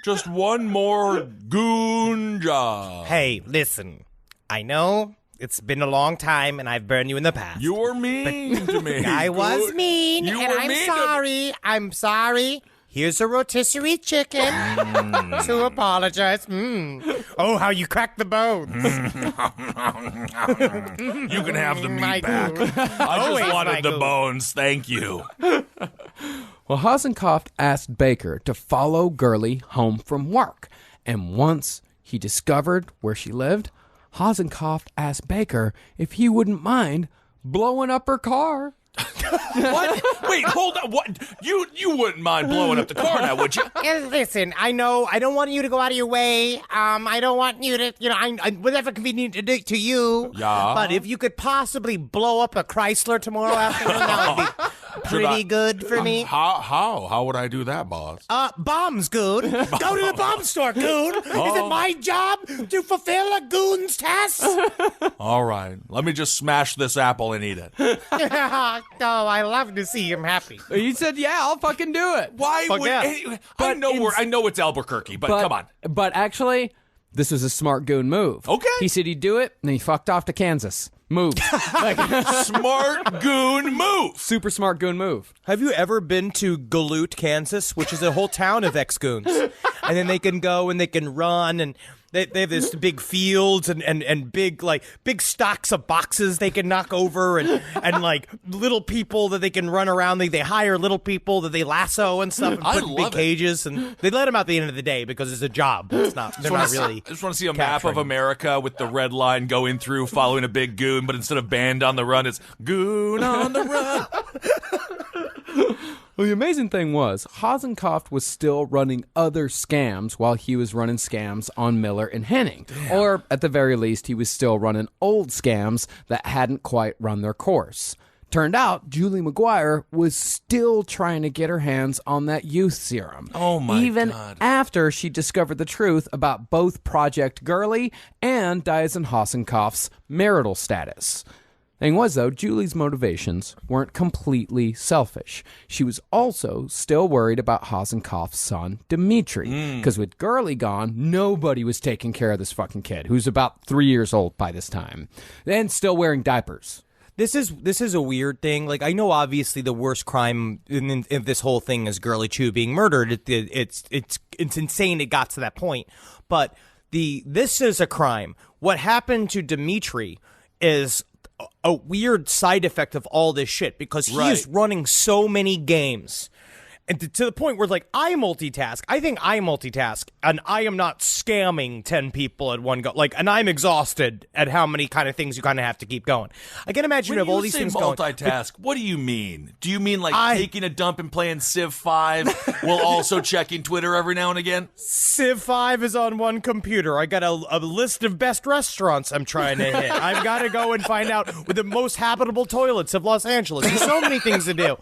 just one more goon job. Hey, listen. I know it's been a long time and I've burned you in the past. You were mean to me. I was mean, You and were I'm mean to- sorry. I'm sorry. Here's a rotisserie chicken to apologize. Oh, how you cracked the bones. You can have the My meat back. goon. I Always just my wanted the goon. bones. Thank you. Well, Hossencofft asked Baker to follow Girly home from work, and once he discovered where she lived, Hossencofft asked Baker if he wouldn't mind blowing up her car. What? Wait, hold on. What? You wouldn't mind blowing up the car now, would you? Listen, I know I don't want you to go out of your way. I don't want you to, whatever convenient to do to you. Yeah. But if you could possibly blow up a Chrysler tomorrow afternoon, that would be pretty good for me. How would I do that, boss? Bombs, Goon. Go to the bomb store, Goon. Is it my job to fulfill a Goon's task? All right. Let me just smash this apple and eat it. Oh, I love to see him happy. You said, yeah, I'll fucking do it. Why Fuck would yeah. I know it's Albuquerque, but come on. But actually, this was a smart goon move. Okay. He said he'd do it, and then he fucked off to Kansas. Moved. Smart goon move. Super smart goon move. Have you ever been to Galoot, Kansas, which is a whole town of ex-goons? And then they can go and they can run, and they have this big fields and big stocks of boxes they can knock over, and like little people that they can run around. They hire little people that they lasso and stuff and I put in big love it. cages, and they let them out at the end of the day because it's a job. It's not. They're not really. I just want to see a map of capturing. America with the red line going through, following a big goon, but instead of band on the run, it's goon on the run. Well, the amazing thing was, Hossencofft was still running other scams while he was running scams on Miller and Henning. Or, at the very least, he was still running old scams that hadn't quite run their course. Turned out, Julie McGuire was still trying to get her hands on that youth serum. Oh, my Even God. after she discovered the truth about both Project Girly and Diazon Hossencofft's marital status. Thing was, though, Julie's motivations weren't completely selfish. She was also still worried about Hossencofft's son, Dimitri. Because with Girly gone, nobody was taking care of this fucking kid, who's about 3 years old by this time, and still wearing diapers. This is a weird thing. Like, I know obviously the worst crime in this whole thing is Girly Chew being murdered. It's insane it got to that point. But this is a crime. What happened to Dimitri is a weird side effect of all this shit, because he is running so many games. And to the point where, like, I multitask. I think I multitask, and I am not scamming 10 people at one go. Like, and I'm exhausted at how many kind of things you kind of have to keep going. I can imagine you have all these things going. Multitask, what do you mean? Do you mean like taking a dump and playing Civ 5 while also checking Twitter every now and again? Civ 5 is on one computer. I got a list of best restaurants I'm trying to hit. I've got to go and find out with the most habitable toilets of Los Angeles. There's so many things to do.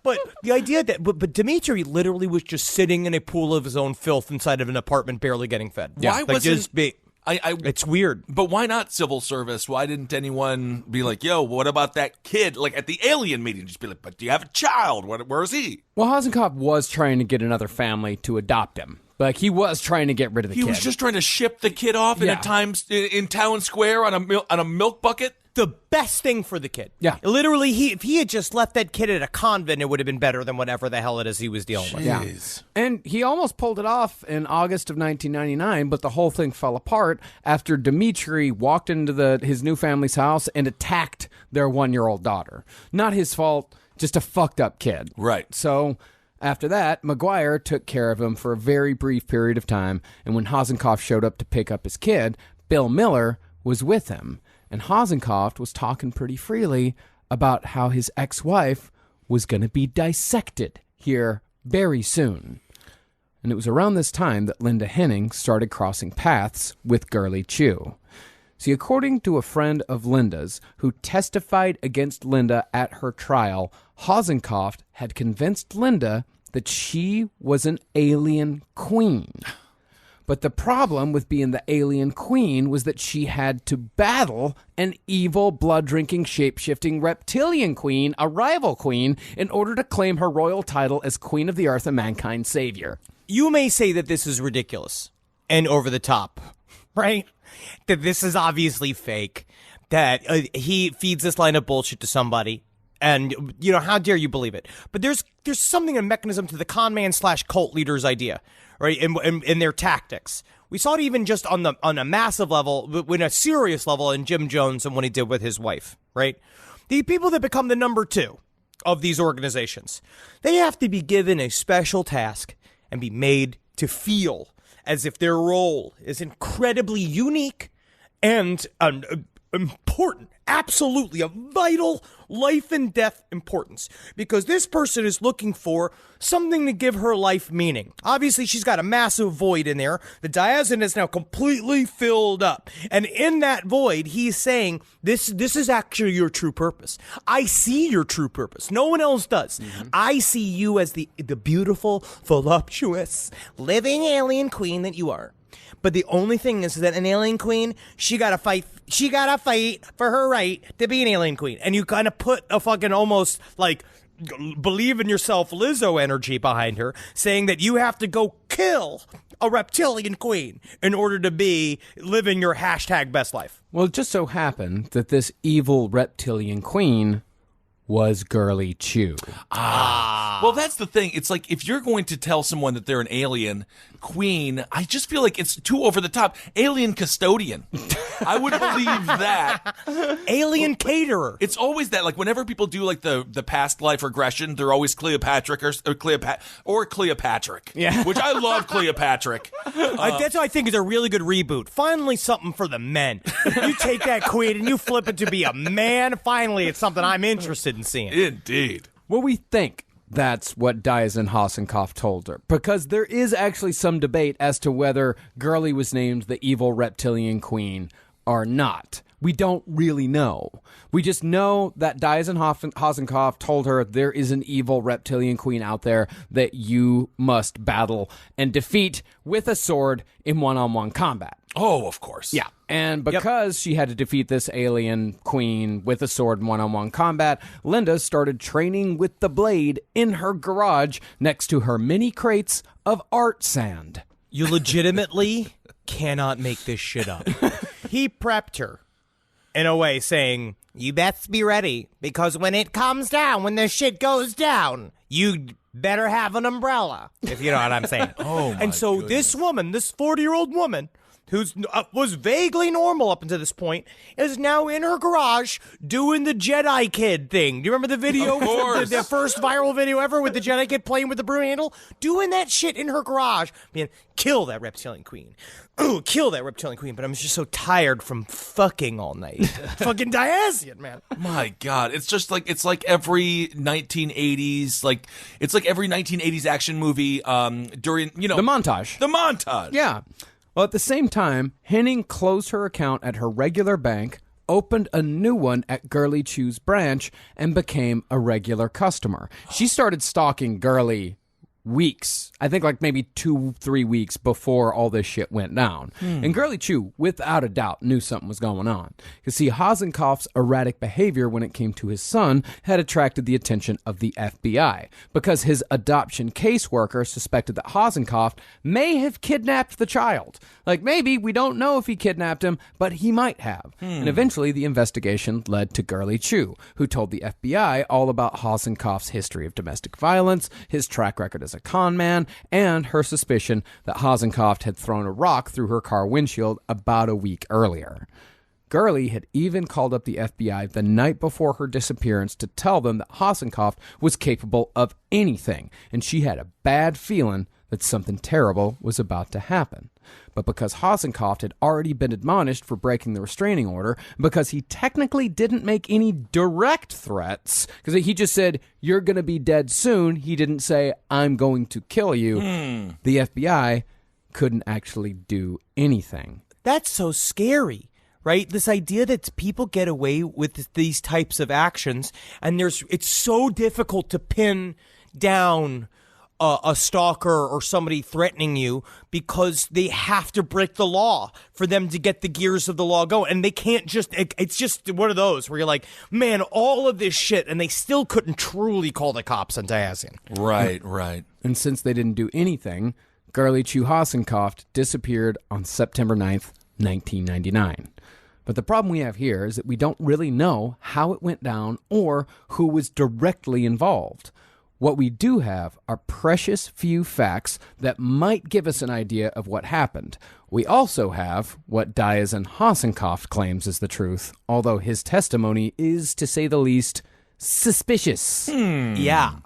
But the idea that, but Dimitri literally was just sitting in a pool of his own filth inside of an apartment, barely getting fed. Why Like, wasn't just be, it's weird. But why not civil service? Why didn't anyone be like, yo, what about that kid? Like at the alien meeting, just be like, but do you have a child? Where is he? Well, Hossencofft was trying to get another family to adopt him. Like, he was trying to get rid of the kid. He was just trying to ship the kid off in Yeah. in town square on a milk bucket. the best thing for the kid. Yeah. Literally, if he had just left that kid at a convent, it would have been better than whatever the hell it is he was dealing with. Yeah. And he almost pulled it off in August of 1999, but the whole thing fell apart after Dimitri walked into his new family's house and attacked their 1-year-old daughter. Not his fault, just a fucked up kid. Right. So after that, McGuire took care of him for a very brief period of time, and when Hossencofft showed up to pick up his kid, Bill Miller was with him. And Hossencofft was talking pretty freely about how his ex-wife was going to be dissected here very soon. And it was around this time that Linda Henning started crossing paths with Girly Chew. See, according to a friend of Linda's who testified against Linda at her trial, Hossencofft had convinced Linda that she was an alien queen. But the problem with being the alien queen was that she had to battle an evil, blood-drinking, shape-shifting reptilian queen, a rival queen, in order to claim her royal title as Queen of the Earth and Mankind's Savior. You may say that this is ridiculous and over the top, right? That this is obviously fake, that he feeds this line of bullshit to somebody, and, you know, how dare you believe it? But there's something, a mechanism to the con man / cult leader's idea, right, in their tactics. We saw it even just on a massive level, in a serious level, in Jim Jones and what he did with his wife, right? The people that become the number 2 of these organizations, they have to be given a special task and be made to feel as if their role is incredibly unique and important, absolutely a vital life and death importance, because this person is looking for something to give her life meaning. Obviously, she's got a massive void in there. The diazen is now completely filled up, and in that void, he's saying, this is actually your true purpose. I see your true purpose. No one else does. I see you as the beautiful, voluptuous, living alien queen that you are. But the only thing is that an alien queen, she gotta fight for her right to be an alien queen. And you kind of put a fucking almost like believe in yourself Lizzo energy behind her, saying that you have to go kill a reptilian queen in order to be living your #best life. Well, it just so happened that this evil reptilian queen was Girly Chew. Well, that's the thing. It's like, if you're going to tell someone that they're an alien queen, I just feel like it's too over the top. Alien custodian. I would believe that. Alien caterer. It's always that, like, whenever people do like the past life regression, they're always Cleopatra or Cleopatra. Yeah. Which I love Cleopatra. That's what I think is a really good reboot. Finally, something for the men. You take that queen and you flip it to be a man. Finally, it's something I'm interested in seeing. Indeed. Well, we think that's what Diazen Hossencofft told her, because there is actually some debate as to whether Girly was named the evil reptilian queen or not. We don't really know. We just know that Diazen Hossencofft told her there is an evil reptilian queen out there that you must battle and defeat with a sword in one-on-one combat. Oh, of course. Yeah. And because she had to defeat this alien queen with a sword in one-on-one combat, Linda started training with the blade in her garage next to her mini crates of art sand. You legitimately cannot make this shit up. He prepped her in a way saying, you best be ready, because when it comes down, when the shit goes down, you better have an umbrella, if you know what I'm saying. And so this woman, this 40-year-old woman, who's was vaguely normal up until this point, is now in her garage doing the Jedi Kid thing. Do you remember the video? Of course. The first viral video ever with the Jedi Kid playing with the broom handle? Doing that shit in her garage. Man, kill that reptilian queen. Ooh, kill that reptilian queen. But I'm just so tired from fucking all night. Fucking Diazian, man. My God, it's just like, it's like every 1980s, like, it's like every 1980s action movie during, you know, The montage. The montage. Yeah. Well, at the same time, Henning closed her account at her regular bank, opened a new one at Girly Chew's branch, and became a regular customer. She started stalking Girly weeks. I think like maybe 2-3 weeks before all this shit went down. And Girly Chew, without a doubt, knew something was going on. You see, Hossencofft's erratic behavior when it came to his son had attracted the attention of the FBI because his adoption caseworker suspected that Hossencofft may have kidnapped the child. Like, maybe, we don't know if he kidnapped him, but he might have. And eventually, the investigation led to Girly Chew, who told the FBI all about Hossencofft's history of domestic violence, his track record as a con man, and her suspicion that Hossencofft had thrown a rock through her car windshield about a week earlier. Girly had even called up the FBI the night before her disappearance to tell them that Hossencofft was capable of anything, and she had a bad feeling that something terrible was about to happen. But because Hossencofft had already been admonished for breaking the restraining order, because he technically didn't make any direct threats, because he just said, "You're going to be dead soon," he didn't say, "I'm going to kill you," the FBI couldn't actually do anything. That's so scary, right? This idea that people get away with these types of actions, and it's so difficult to pin down a stalker or somebody threatening you because they have to break the law for them to get the gears of the law going. And they can't it's just one of those where you're like, man, all of this shit, and they still couldn't truly call the cops on Diazian. Right. And since they didn't do anything, Girly Chew Hossencofft disappeared on September 9th, 1999. But the problem we have here is that we don't really know how it went down or who was directly involved. What we do have are precious few facts that might give us an idea of what happened. We also have what Diazian Hossencofft claims is the truth, although his testimony is, to say the least, suspicious. Yeah.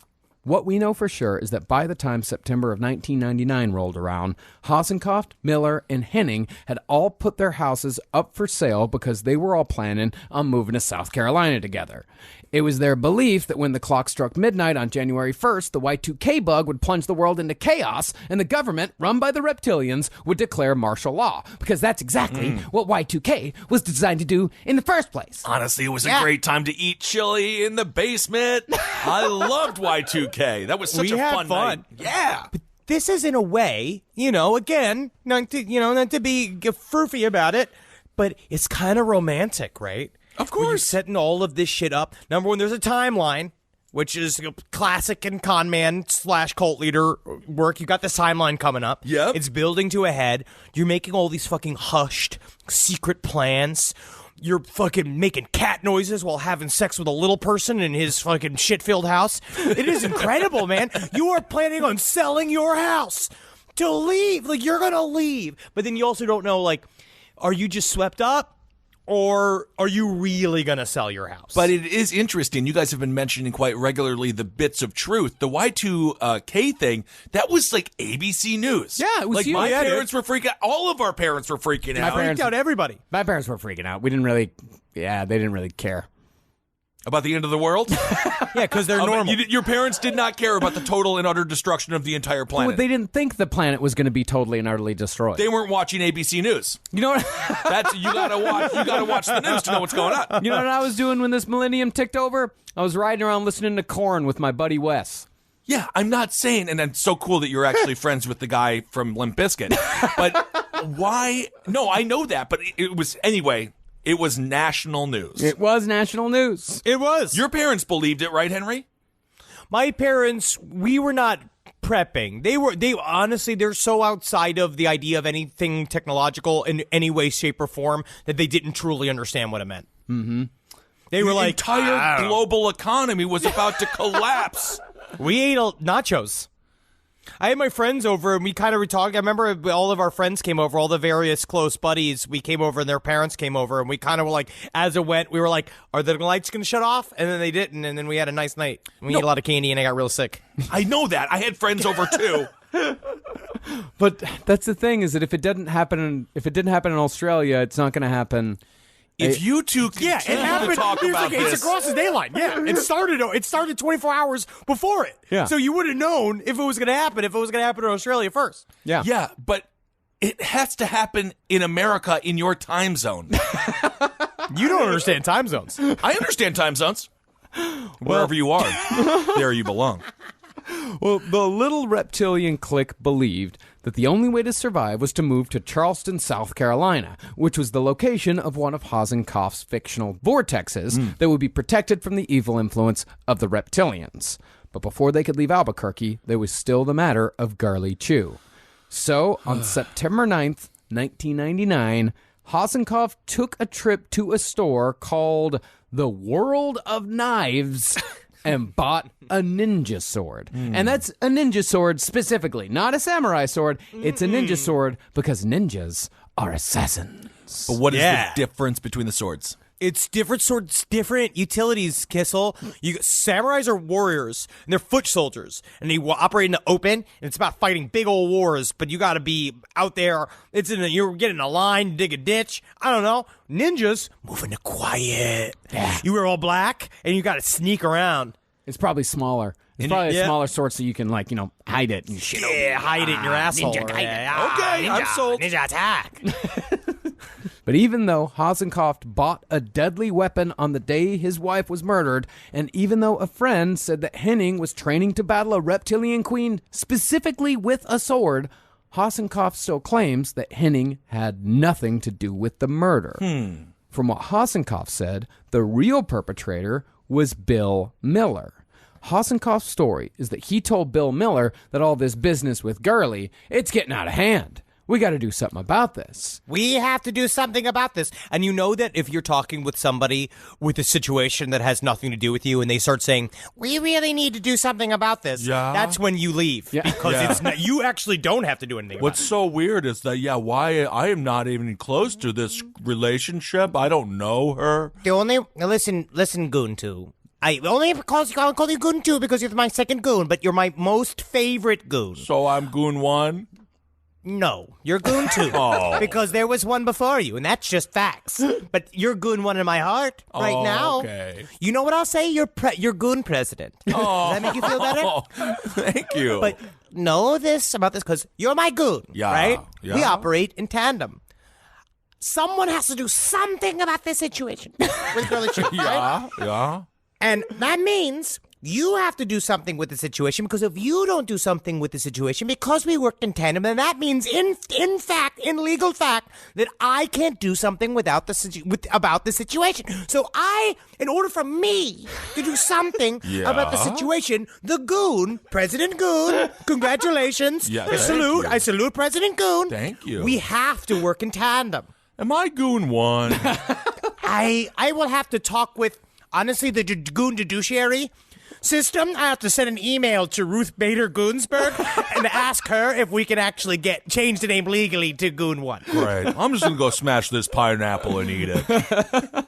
What we know for sure is that by the time September of 1999 rolled around, Hossencofft, Miller, and Henning had all put their houses up for sale because they were all planning on moving to South Carolina together. It was their belief that when the clock struck midnight on January 1st, the Y2K bug would plunge the world into chaos, and the government, run by the Reptilians, would declare martial law, because that's exactly what Y2K was designed to do in the first place. Honestly, it was a great time to eat chili in the basement. I loved Y2K. That was such a fun night. Yeah. This is, in a way, again, not to be froofy about it, but it's kind of romantic, right? Of Where you're course. setting all of this shit up. Number one, there's a timeline, which is classic and con man / cult leader work. You got this timeline coming up. Yep. It's building to a head. You're making all these fucking hushed, secret plans. You're fucking making cat noises while having sex with a little person in his fucking shit-filled house. It is incredible, man. You are planning on selling your house to leave. Like, you're going to leave. But then you also don't know, like, are you just swept up? Or are you really going to sell your house? But it is interesting. You guys have been mentioning quite regularly the bits of truth. The Y2K thing, that was like ABC News. Yeah, it was like huge. my Yeah, parents were freaking out. All of our parents were freaking out. freaked out everybody. My parents were freaking out. They didn't really care. About the end of the world? Yeah, because they're normal. Your parents did not care about the total and utter destruction of the entire planet. Well, they didn't think the planet was going to be totally and utterly destroyed. They weren't watching ABC News. You know what? You gotta watch the news to know what's going on. You know what I was doing when this millennium ticked over? I was riding around listening to Korn with my buddy Wes. Yeah, I'm not saying, and it's so cool that you're actually friends with the guy from Limp Bizkit. But why? No, I know that, but it was, anyway, it was national news. It was national news. It was. Your parents believed it, right, Henry? My parents, we were not prepping. They honestly, they're so outside of the idea of anything technological in any way, shape, or form that they didn't truly understand what it meant. Mm-hmm. They were The like, entire global economy was about to collapse. we ate nachos. I had my friends over, and we kind of talked. I remember all of our friends came over, all the various close buddies. We came over, and their parents came over, and we kind of were like, as it went, we were like, are the lights going to shut off? And then they didn't, and then we had a nice night. We ate a lot of candy, and I got real sick. I know that. I had friends over, too. But that's the thing, is that if it didn't happen in Australia, it's not going to happen. If you two continue Yeah, it happened. to talk about It's this, across the dayline. Yeah, it started 24 hours before it. Yeah. So you would have known if it was going to happen in Australia first. Yeah. yeah, but it has to happen in America in your time zone. You don't understand time zones. I understand time zones. Wherever you are, there you belong. Well, the little reptilian clique believed that the only way to survive was to move to Charleston, South Carolina, which was the location of one of Hossencofft's fictional vortexes that would be protected from the evil influence of the reptilians. But before they could leave Albuquerque, there was still the matter of Girly Chew. So, on September 9th, 1999, Hossencofft took a trip to a store called The World of Knives and bought a ninja sword. And that's a ninja sword specifically, not a samurai sword. It's a ninja sword because ninjas are assassins. But what is the difference between the swords? It's different swords, different utilities, Kissel. Samurais are warriors, and they're foot soldiers, and they operate in the open, and it's about fighting big old wars, but you gotta be out there. You're getting a line, dig a ditch. I don't know. Ninjas, move into quiet. Yeah. You wear all black, and you gotta sneak around. It's probably smaller. It's probably a smaller sword so you can, hide it and shit. Hide it in your asshole. ninja, Okay, ninja, I'm sold. Ninja attack. But even though Hossencofft bought a deadly weapon on the day his wife was murdered, and even though a friend said that Henning was training to battle a reptilian queen specifically with a sword, Hossencofft still claims that Henning had nothing to do with the murder. From what Hossencofft said, the real perpetrator was Bill Miller. Hossencofft's story is that he told Bill Miller that all this business with Girly, it's getting out of hand. We got to do something about this. We have to do something about this. And you know that if you're talking with somebody with a situation that has nothing to do with you and they start saying, we really need to do something about this, that's when you leave. Yeah. Because it's not, you actually don't have to do anything What's so weird is that, why I am not even close to this relationship. I don't know her. The only listen, Goon 2. I only call you Goon 2 because you're my second Goon, but you're my most favorite Goon. So I'm Goon 1? No, you're Goon 2. Because there was one before you, and that's just facts. But you're Goon 1 in my heart right now. Okay. You know what I'll say? You're Goon president. Does that make you feel better? Thank you. But know this about this because you're my Goon, right? Yeah. We operate in tandem. Someone has to do something about this situation with Girly Chew, right? Yeah. And that means you have to do something with the situation, because if you don't do something with the situation, because we worked in tandem, then that means in legal fact, that I can't do something about the situation. So in order for me to do something about the situation, the Goon, President Goon, congratulations. Yeah, I salute President Goon. Thank you. We have to work in tandem. Am I Goon 1? I will have to talk with, honestly, the Goon judiciary system. I have to send an email to Ruth Bader Goonsberg and ask her if we can actually change the name legally to Goon 1. Right. I'm just going to go smash this pineapple and eat it.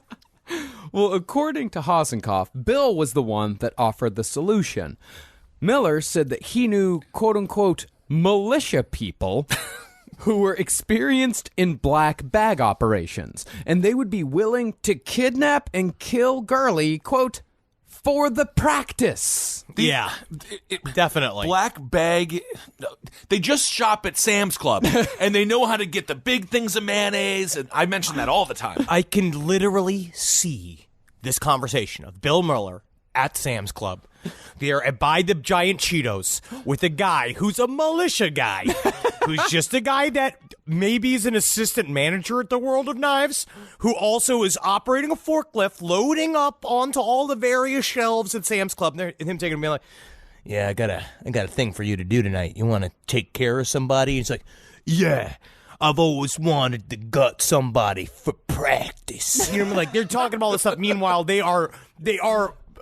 Well, according to Hossencofft, Bill was the one that offered the solution. Miller said that he knew, quote-unquote, militia people who were experienced in black bag operations, and they would be willing to kidnap and kill Girly, quote, for the practice. Yeah, definitely. Black bag. They just shop at Sam's Club, and they know how to get the big things of mayonnaise, and I mention that all the time. I can literally see this conversation of Bill Miller at Sam's Club. They're by the giant Cheetos with a guy who's a militia guy, who's just a guy that maybe is an assistant manager at the World of Knives, who also is operating a forklift, loading up onto all the various shelves at Sam's Club. And him taking me like, yeah, I got a thing for you to do tonight. You want to take care of somebody? And he's like, yeah, I've always wanted to gut somebody for practice. You know what I mean? Like, they're talking about all this stuff. Meanwhile, they are.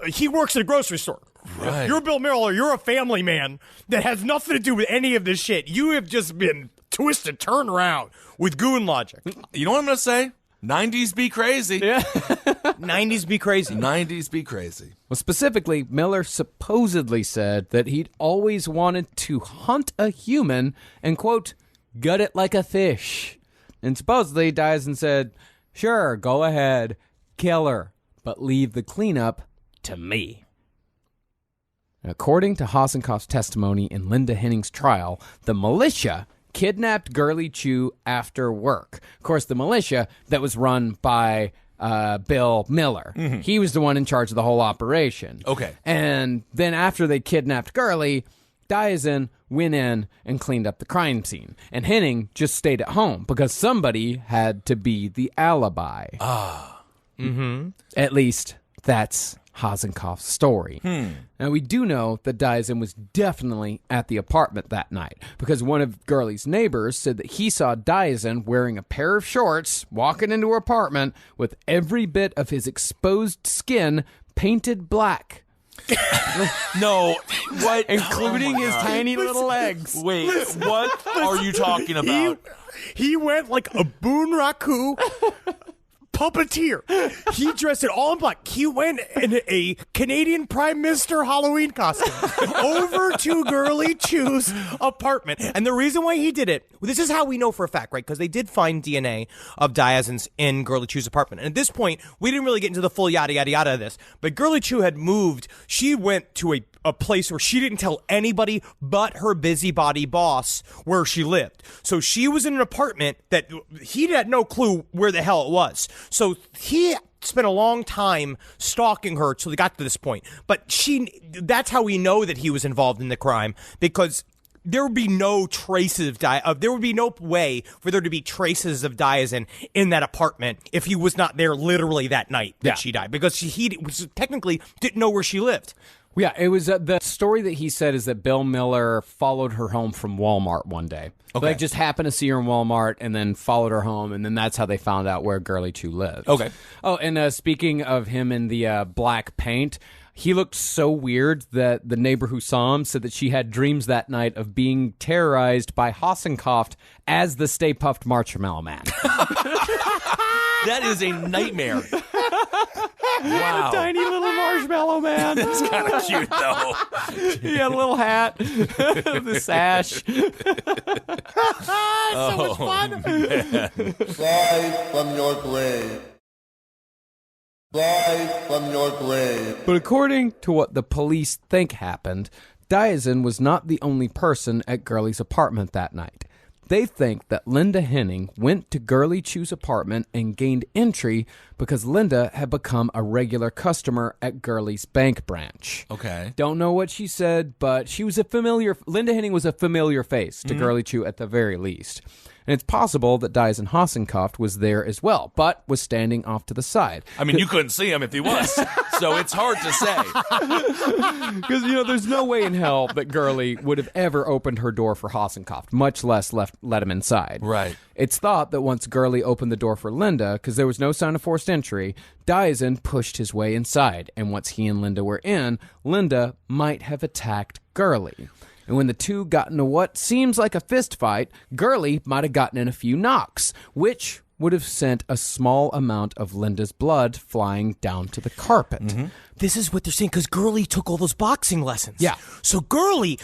He works at a grocery store. Right. You're Bill Miller. You're a family man that has nothing to do with any of this shit. You have just been twisted, turned around with Goon logic. You know what I'm going to say? 90s be crazy. Yeah. 90s be crazy. 90s be crazy. Well, specifically, Miller supposedly said that he'd always wanted to hunt a human and, quote, gut it like a fish. And supposedly dies and said, sure, go ahead, kill her, but leave the cleanup to me. According to Hossencofft's testimony in Linda Henning's trial, the militia kidnapped Girly Chew after work. Of course, the militia that was run by Bill Miller. He was the one in charge of the whole operation. Okay. And then after they kidnapped Girly, Diazin went in and cleaned up the crime scene. And Henning just stayed at home because somebody had to be the alibi. At least that's Hossencofft's story. Now, we do know that Diazin was definitely at the apartment that night because one of Girly's neighbors said that he saw Diazin wearing a pair of shorts, walking into her apartment with every bit of his exposed skin painted black. No, what? Including his tiny little legs. Wait, what are you talking about? He went like a Boon Raku puppeteer. He dressed it all in black. He went in a Canadian Prime Minister Halloween costume over to Girly Chew's apartment. And the reason why he did it, this is how we know for a fact, right? Because they did find DNA of Diazin's in Girly Chew's apartment. And at this point, we didn't really get into the full yada, yada, yada of this. But Girly Chew had moved. She went to a place where she didn't tell anybody but her busybody boss where she lived. So she was in an apartment that he had no clue where the hell it was. So he spent a long time stalking her till they got to this point. But that's how we know that he was involved in the crime, because there would be no traces of there would be no way for there to be traces of Diazin in that apartment if he was not there literally that night that she died, because he technically didn't know where she lived. Yeah, it was the story that he said is that Bill Miller followed her home from Walmart one day. Okay. Like, just happened to see her in Walmart and then followed her home, and then that's how they found out where Girly Chew lived. Okay. Oh, and speaking of him in the black paint, he looked so weird that the neighbor who saw him said that she had dreams that night of being terrorized by Hossencofft as the Stay Puft Marshmallow Man. That is a nightmare. Wow. Tiny little marshmallow man. It's kind of cute, though. He had a little hat, the sash. So much fun. Rise from your grave. Rise from your grave. But according to what the police think happened, Diazin was not the only person at Girly's apartment that night. They think that Linda Henning went to Girly Chew's apartment and gained entry because Linda had become a regular customer at Girly's bank branch. Okay. Don't know what she said, but Linda Henning was a familiar face to Girly Chew at the very least. And it's possible that Diazin Hossencofft was there as well, but was standing off to the side. I mean, you couldn't see him if he was, so it's hard to say. Because, there's no way in hell that Girly would have ever opened her door for Hossencofft, much less let him inside. Right. It's thought that once Girly opened the door for Linda, because there was no sign of forced entry, Diazin pushed his way inside, and once he and Linda were in, Linda might have attacked Girly. And when the two got into what seems like a fist fight, Girly might have gotten in a few knocks, which would have sent a small amount of Linda's blood flying down to the carpet. This is what they're saying, because Girly took all those boxing lessons. Yeah. So Girly,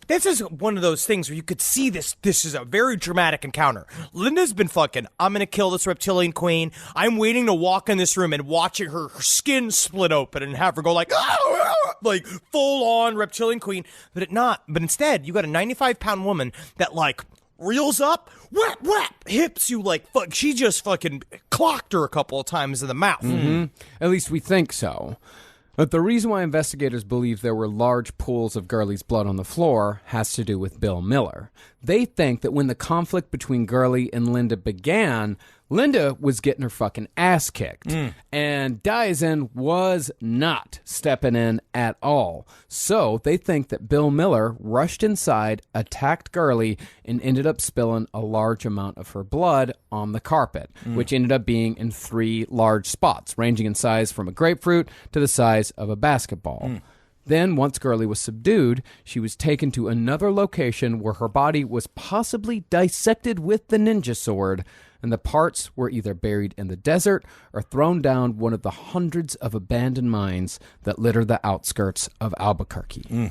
this is one of those things where you could see this is a very dramatic encounter. Linda's been fucking, I'm going to kill this reptilian queen. I'm waiting to walk in this room and watching her skin split open and have her go like full on reptilian queen. But instead, you got a 95-pound woman that reels up, whap, whap, hips you like fuck. She just fucking clocked her a couple of times in the mouth. At least we think so. But the reason why investigators believe there were large pools of Girly's blood on the floor has to do with Bill Miller. They think that when the conflict between Girly and Linda began, Linda was getting her fucking ass kicked. And Diazin was not stepping in at all. So they think that Bill Miller rushed inside, attacked Girly, and ended up spilling a large amount of her blood on the carpet, which ended up being in 3 large spots, ranging in size from a grapefruit to the size of a basketball. Then, once Girly was subdued, she was taken to another location where her body was possibly dissected with the ninja sword, and the parts were either buried in the desert or thrown down one of the hundreds of abandoned mines that litter the outskirts of Albuquerque.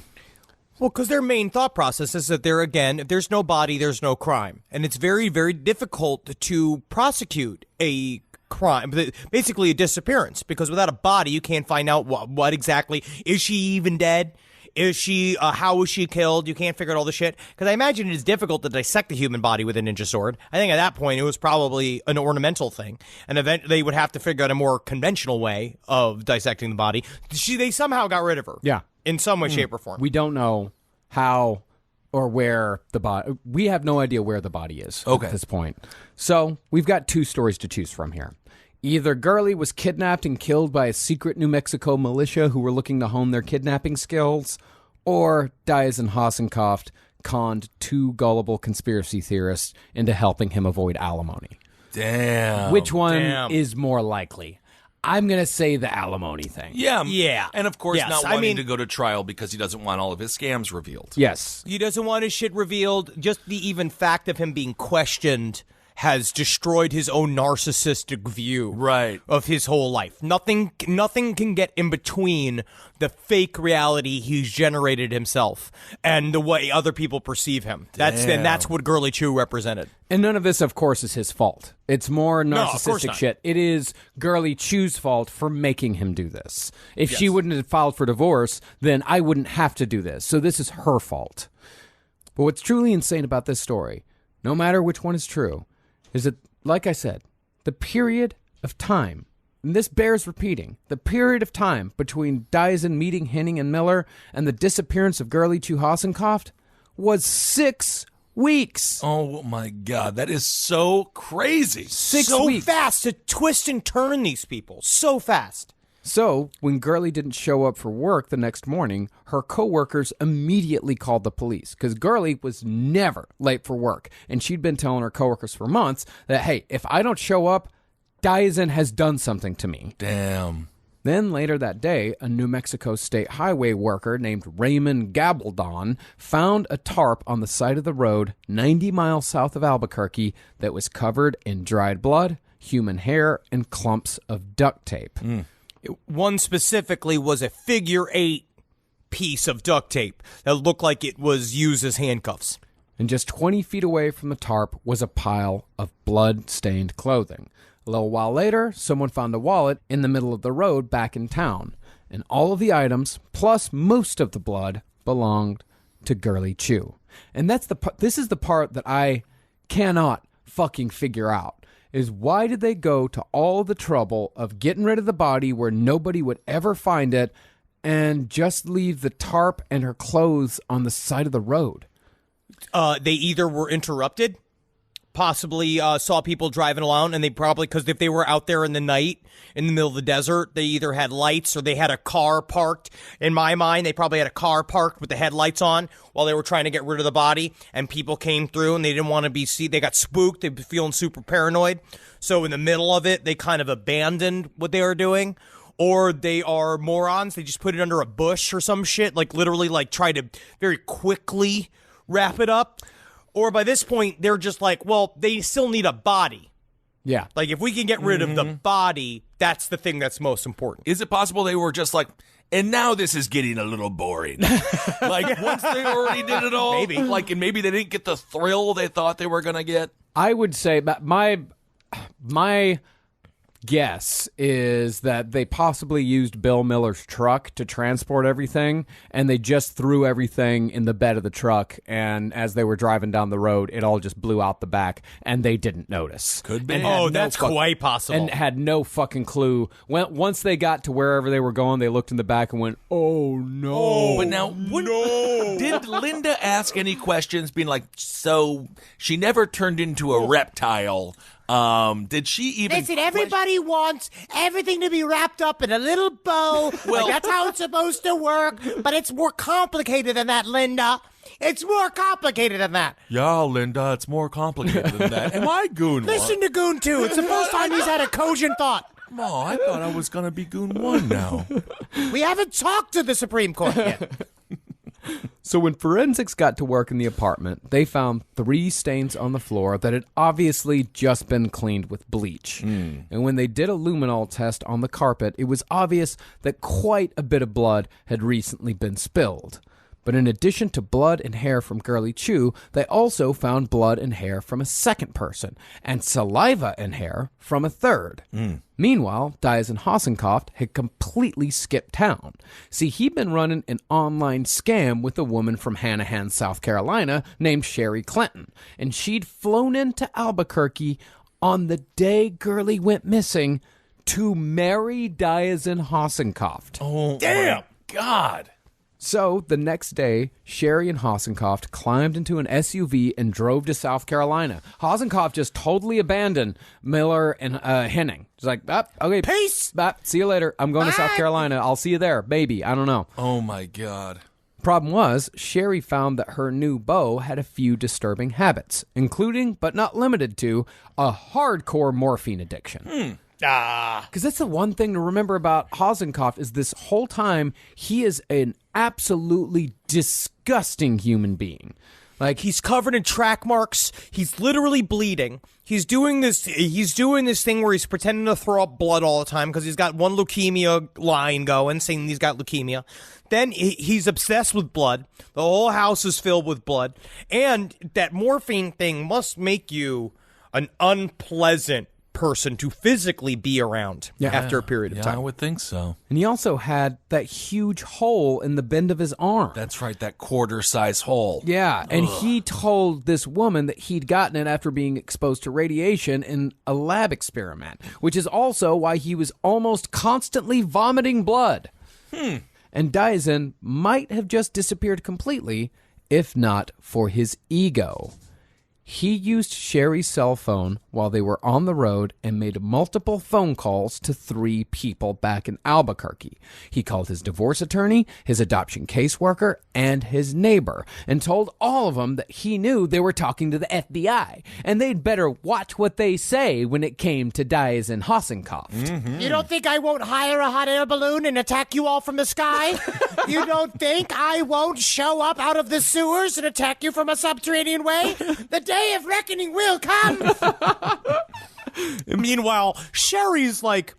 Well, because their main thought process is that if there's no body, there's no crime. And it's very, very difficult to prosecute a crime, basically a disappearance, because without a body, you can't find out what exactly, is she even dead? Is she, how was she killed? You can't figure out all the shit. Because I imagine it is difficult to dissect the human body with a ninja sword. I think at that point it was probably an ornamental thing. And eventually they would have to figure out a more conventional way of dissecting the body. They somehow got rid of her. Yeah. In some way, shape, or form. We don't know how or where the body... We have no idea where the body is at this point. So we've got two stories to choose from here. Either Girly was kidnapped and killed by a secret New Mexico militia who were looking to hone their kidnapping skills, or Diaz and Hossencofft conned two gullible conspiracy theorists into helping him avoid alimony. Damn. Which one is more likely? I'm going to say the alimony thing. Yeah. Yeah. And of course, Yes, not I wanting mean- to go to trial because he doesn't want all of his scams revealed. Yes. He doesn't want his shit revealed. Just the even fact of him being questioned has destroyed his own narcissistic view of his whole life. Nothing can get in between the fake reality he's generated himself and the way other people perceive him. That's what Girly Chew represented. And none of this, of course, is his fault. It's more narcissistic shit. It is Girly Chew's fault for making him do this. If she wouldn't have filed for divorce, then I wouldn't have to do this. So this is her fault. But what's truly insane about this story, no matter which one is true, is that, like I said, the period of time, and this bears repeating, the period of time between Dyson meeting Henning and Miller and the disappearance of Girly Chew Hossencofft was 6 weeks. Oh my God, that is so crazy. 6 So weeks. fast to twist and turn these people. So fast. So, when Girly didn't show up for work the next morning, her coworkers immediately called the police because Girly was never late for work. And she'd been telling her coworkers for months that, hey, if I don't show up, Dyson has done something to me. Damn. Then later that day, a New Mexico state highway worker named Raymond Gabaldon found a tarp on the side of the road 90 miles south of Albuquerque that was covered in dried blood, human hair, and clumps of duct tape. One specifically was a figure 8 piece of duct tape that looked like it was used as handcuffs. And just 20 feet away from the tarp was a pile of blood-stained clothing. A little while later, someone found a wallet in the middle of the road back in town. And all of the items, plus most of the blood, belonged to Girly Chew. And this is the part that I cannot fucking figure out. Is why did they go to all the trouble of getting rid of the body where nobody would ever find it and just leave the tarp and her clothes on the side of the road? They either were interrupted, possibly saw people driving along, and they probably, because if they were out there in the night in the middle of the desert, they either had lights or they had a car parked. In my mind, they probably had a car parked with the headlights on while they were trying to get rid of the body, and people came through and they didn't want to be seen. They got spooked. They were feeling super paranoid. So in the middle of it, they kind of abandoned what they were doing. Or they are morons. They just put it under a bush or some shit, like literally like try to very quickly wrap it up. Or by this point, they're just like, well, they still need a body. Yeah. Like, if we can get rid of the body, that's the thing that's most important. Is it possible they were just like, and now this is getting a little boring? Like, once they already did it all? Maybe. Like, and maybe they didn't get the thrill they thought they were going to get? I would say that my guess is that they possibly used Bill Miller's truck to transport everything, and they just threw everything in the bed of the truck, and as they were driving down the road, it all just blew out the back, and they didn't notice. Could be. And had Oh, no that's quite possible. And had no fucking clue. Once they got to wherever they were going, they looked in the back and went, oh, no. But now, did Linda ask any questions being like, so she never turned into a reptile? Did she even... Listen, everybody wants everything to be wrapped up in a little bow. Like, that's how it's supposed to work. But it's more complicated than that, Linda. It's more complicated than that. Yeah, Linda, it's more complicated than that. Am I Goon 1? Listen to Goon 2. It's the first time he's had a cogent thought. Oh, I thought I was going to be Goon 1 now. We haven't talked to the Supreme Court yet. So when forensics got to work in the apartment, they found 3 stains on the floor that had obviously just been cleaned with bleach. And when they did a luminol test on the carpet, it was obvious that quite a bit of blood had recently been spilled. But in addition to blood and hair from Girly Chew, they also found blood and hair from a second person, and saliva and hair from a third. Meanwhile, Diazin Hossencofft had completely skipped town. See, he'd been running an online scam with a woman from Hanahan, South Carolina, named Sherry Clinton, and she'd flown into Albuquerque on the day Girly went missing to marry Diazin Hossencofft. Oh, damn. God. So, the next day, Sherry and Hossencofft climbed into an SUV and drove to South Carolina. Hossencofft just totally abandoned Miller and Henning. She's like, okay, peace. See you later. I'm going to South Carolina. I'll see you there. Maybe. I don't know. Oh, my God. Problem was, Sherry found that her new beau had a few disturbing habits, including, but not limited to, a hardcore morphine addiction. Because that's the one thing to remember about Hossencofft is this whole time he is an absolutely disgusting human being. Like, he's covered in track marks. He's literally bleeding. He's doing this thing where he's pretending to throw up blood all the time because he's got one leukemia line going, saying he's got leukemia. Then he's obsessed with blood. The whole house is filled with blood. And that morphine thing must make you an unpleasant person to physically be around after a period of time. I would think so. And he also had that huge hole in the bend of his arm. That's right, that quarter-size hole. Yeah, and he told this woman that he'd gotten it after being exposed to radiation in a lab experiment, which is also why he was almost constantly vomiting blood. And Diazin might have just disappeared completely, if not for his ego. He used Sherry's cell phone while they were on the road and made multiple phone calls to 3 people back in Albuquerque. He called his divorce attorney, his adoption caseworker, and his neighbor, and told all of them that he knew they were talking to the FBI, and they'd better watch what they say when it came to Diazin Hossencofft. You don't think I won't hire a hot air balloon and attack you all from the sky? You don't think I won't show up out of the sewers and attack you from a subterranean way? The day of reckoning will come! Meanwhile, Sherry's like,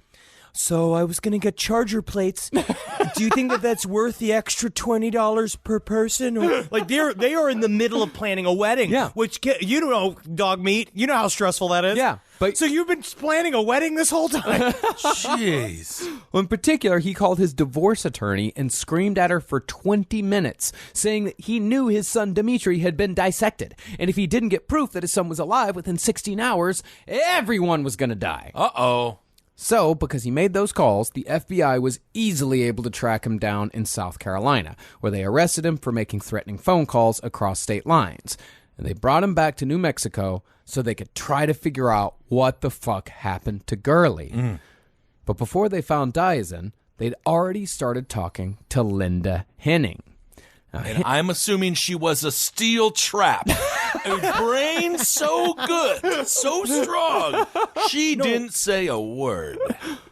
so I was going to get charger plates. Do you think that that's worth the extra $20 per person? Or, like, they are in the middle of planning a wedding. Yeah. Which, you know, dog meat, you know how stressful that is. Yeah. But so you've been planning a wedding this whole time? Jeez. Well, in particular, he called his divorce attorney and screamed at her for 20 minutes, saying that he knew his son Dimitri had been dissected, and if he didn't get proof that his son was alive within 16 hours, everyone was going to die. Uh-oh. So, because he made those calls, the FBI was easily able to track him down in South Carolina, where they arrested him for making threatening phone calls across state lines. And they brought him back to New Mexico so they could try to figure out what the fuck happened to Girly. But before they found Diazin, they'd already started talking to Linda Henning. And I'm assuming she was a steel trap. A brain so good, so strong, she didn't say a word.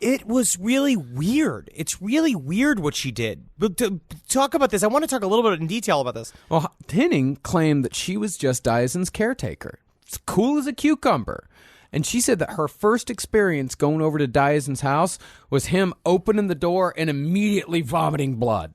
It was really weird. It's really weird what she did. But to talk about this, I want to talk a little bit in detail about this. Well, Henning claimed that she was just Diazin's caretaker. It's cool as a cucumber. And she said that her first experience going over to Diazin's house was him opening the door and immediately vomiting blood.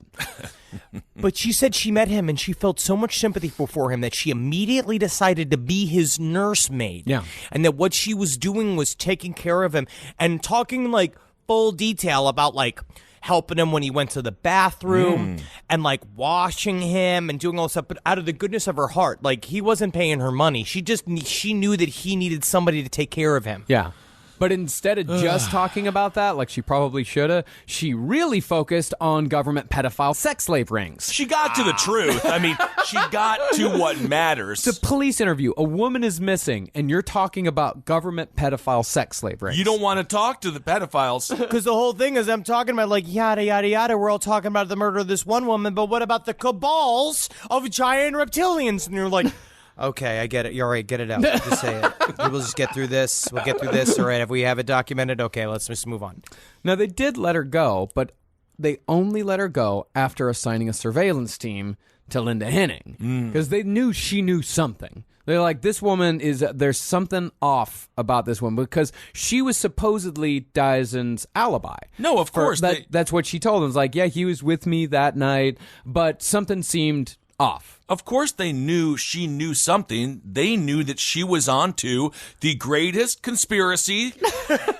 But she said she met him and she felt so much sympathy for him that she immediately decided to be his nursemaid. Yeah. And that what she was doing was taking care of him and talking like full detail about like helping him when he went to the bathroom and like washing him and doing all this stuff, but out of the goodness of her heart. Like, he wasn't paying her money. She knew that he needed somebody to take care of him. Yeah. But instead of just talking about that, like she probably should have, she really focused on government pedophile sex slave rings. She got to the truth. I mean, she got to what matters. It's a police interview. A woman is missing, and you're talking about government pedophile sex slave rings. You don't want to talk to the pedophiles. Because the whole thing is I'm talking about like yada, yada, yada. We're all talking about the murder of this one woman, but what about the cabals of giant reptilians? And you're like... Okay, I get it. You're all right. Get it out. Just say it. We'll just get through this. We'll get through this. All right. If we have it documented, okay, let's just move on. Now, they did let her go, but they only let her go after assigning a surveillance team to Linda Henning because they knew she knew something. They're like, this woman there's something off about this woman because she was supposedly Dyson's alibi. No, of course. That's what she told him. It's like, yeah, he was with me that night, but something seemed off. Of course they knew she knew something. They knew that she was onto the greatest conspiracy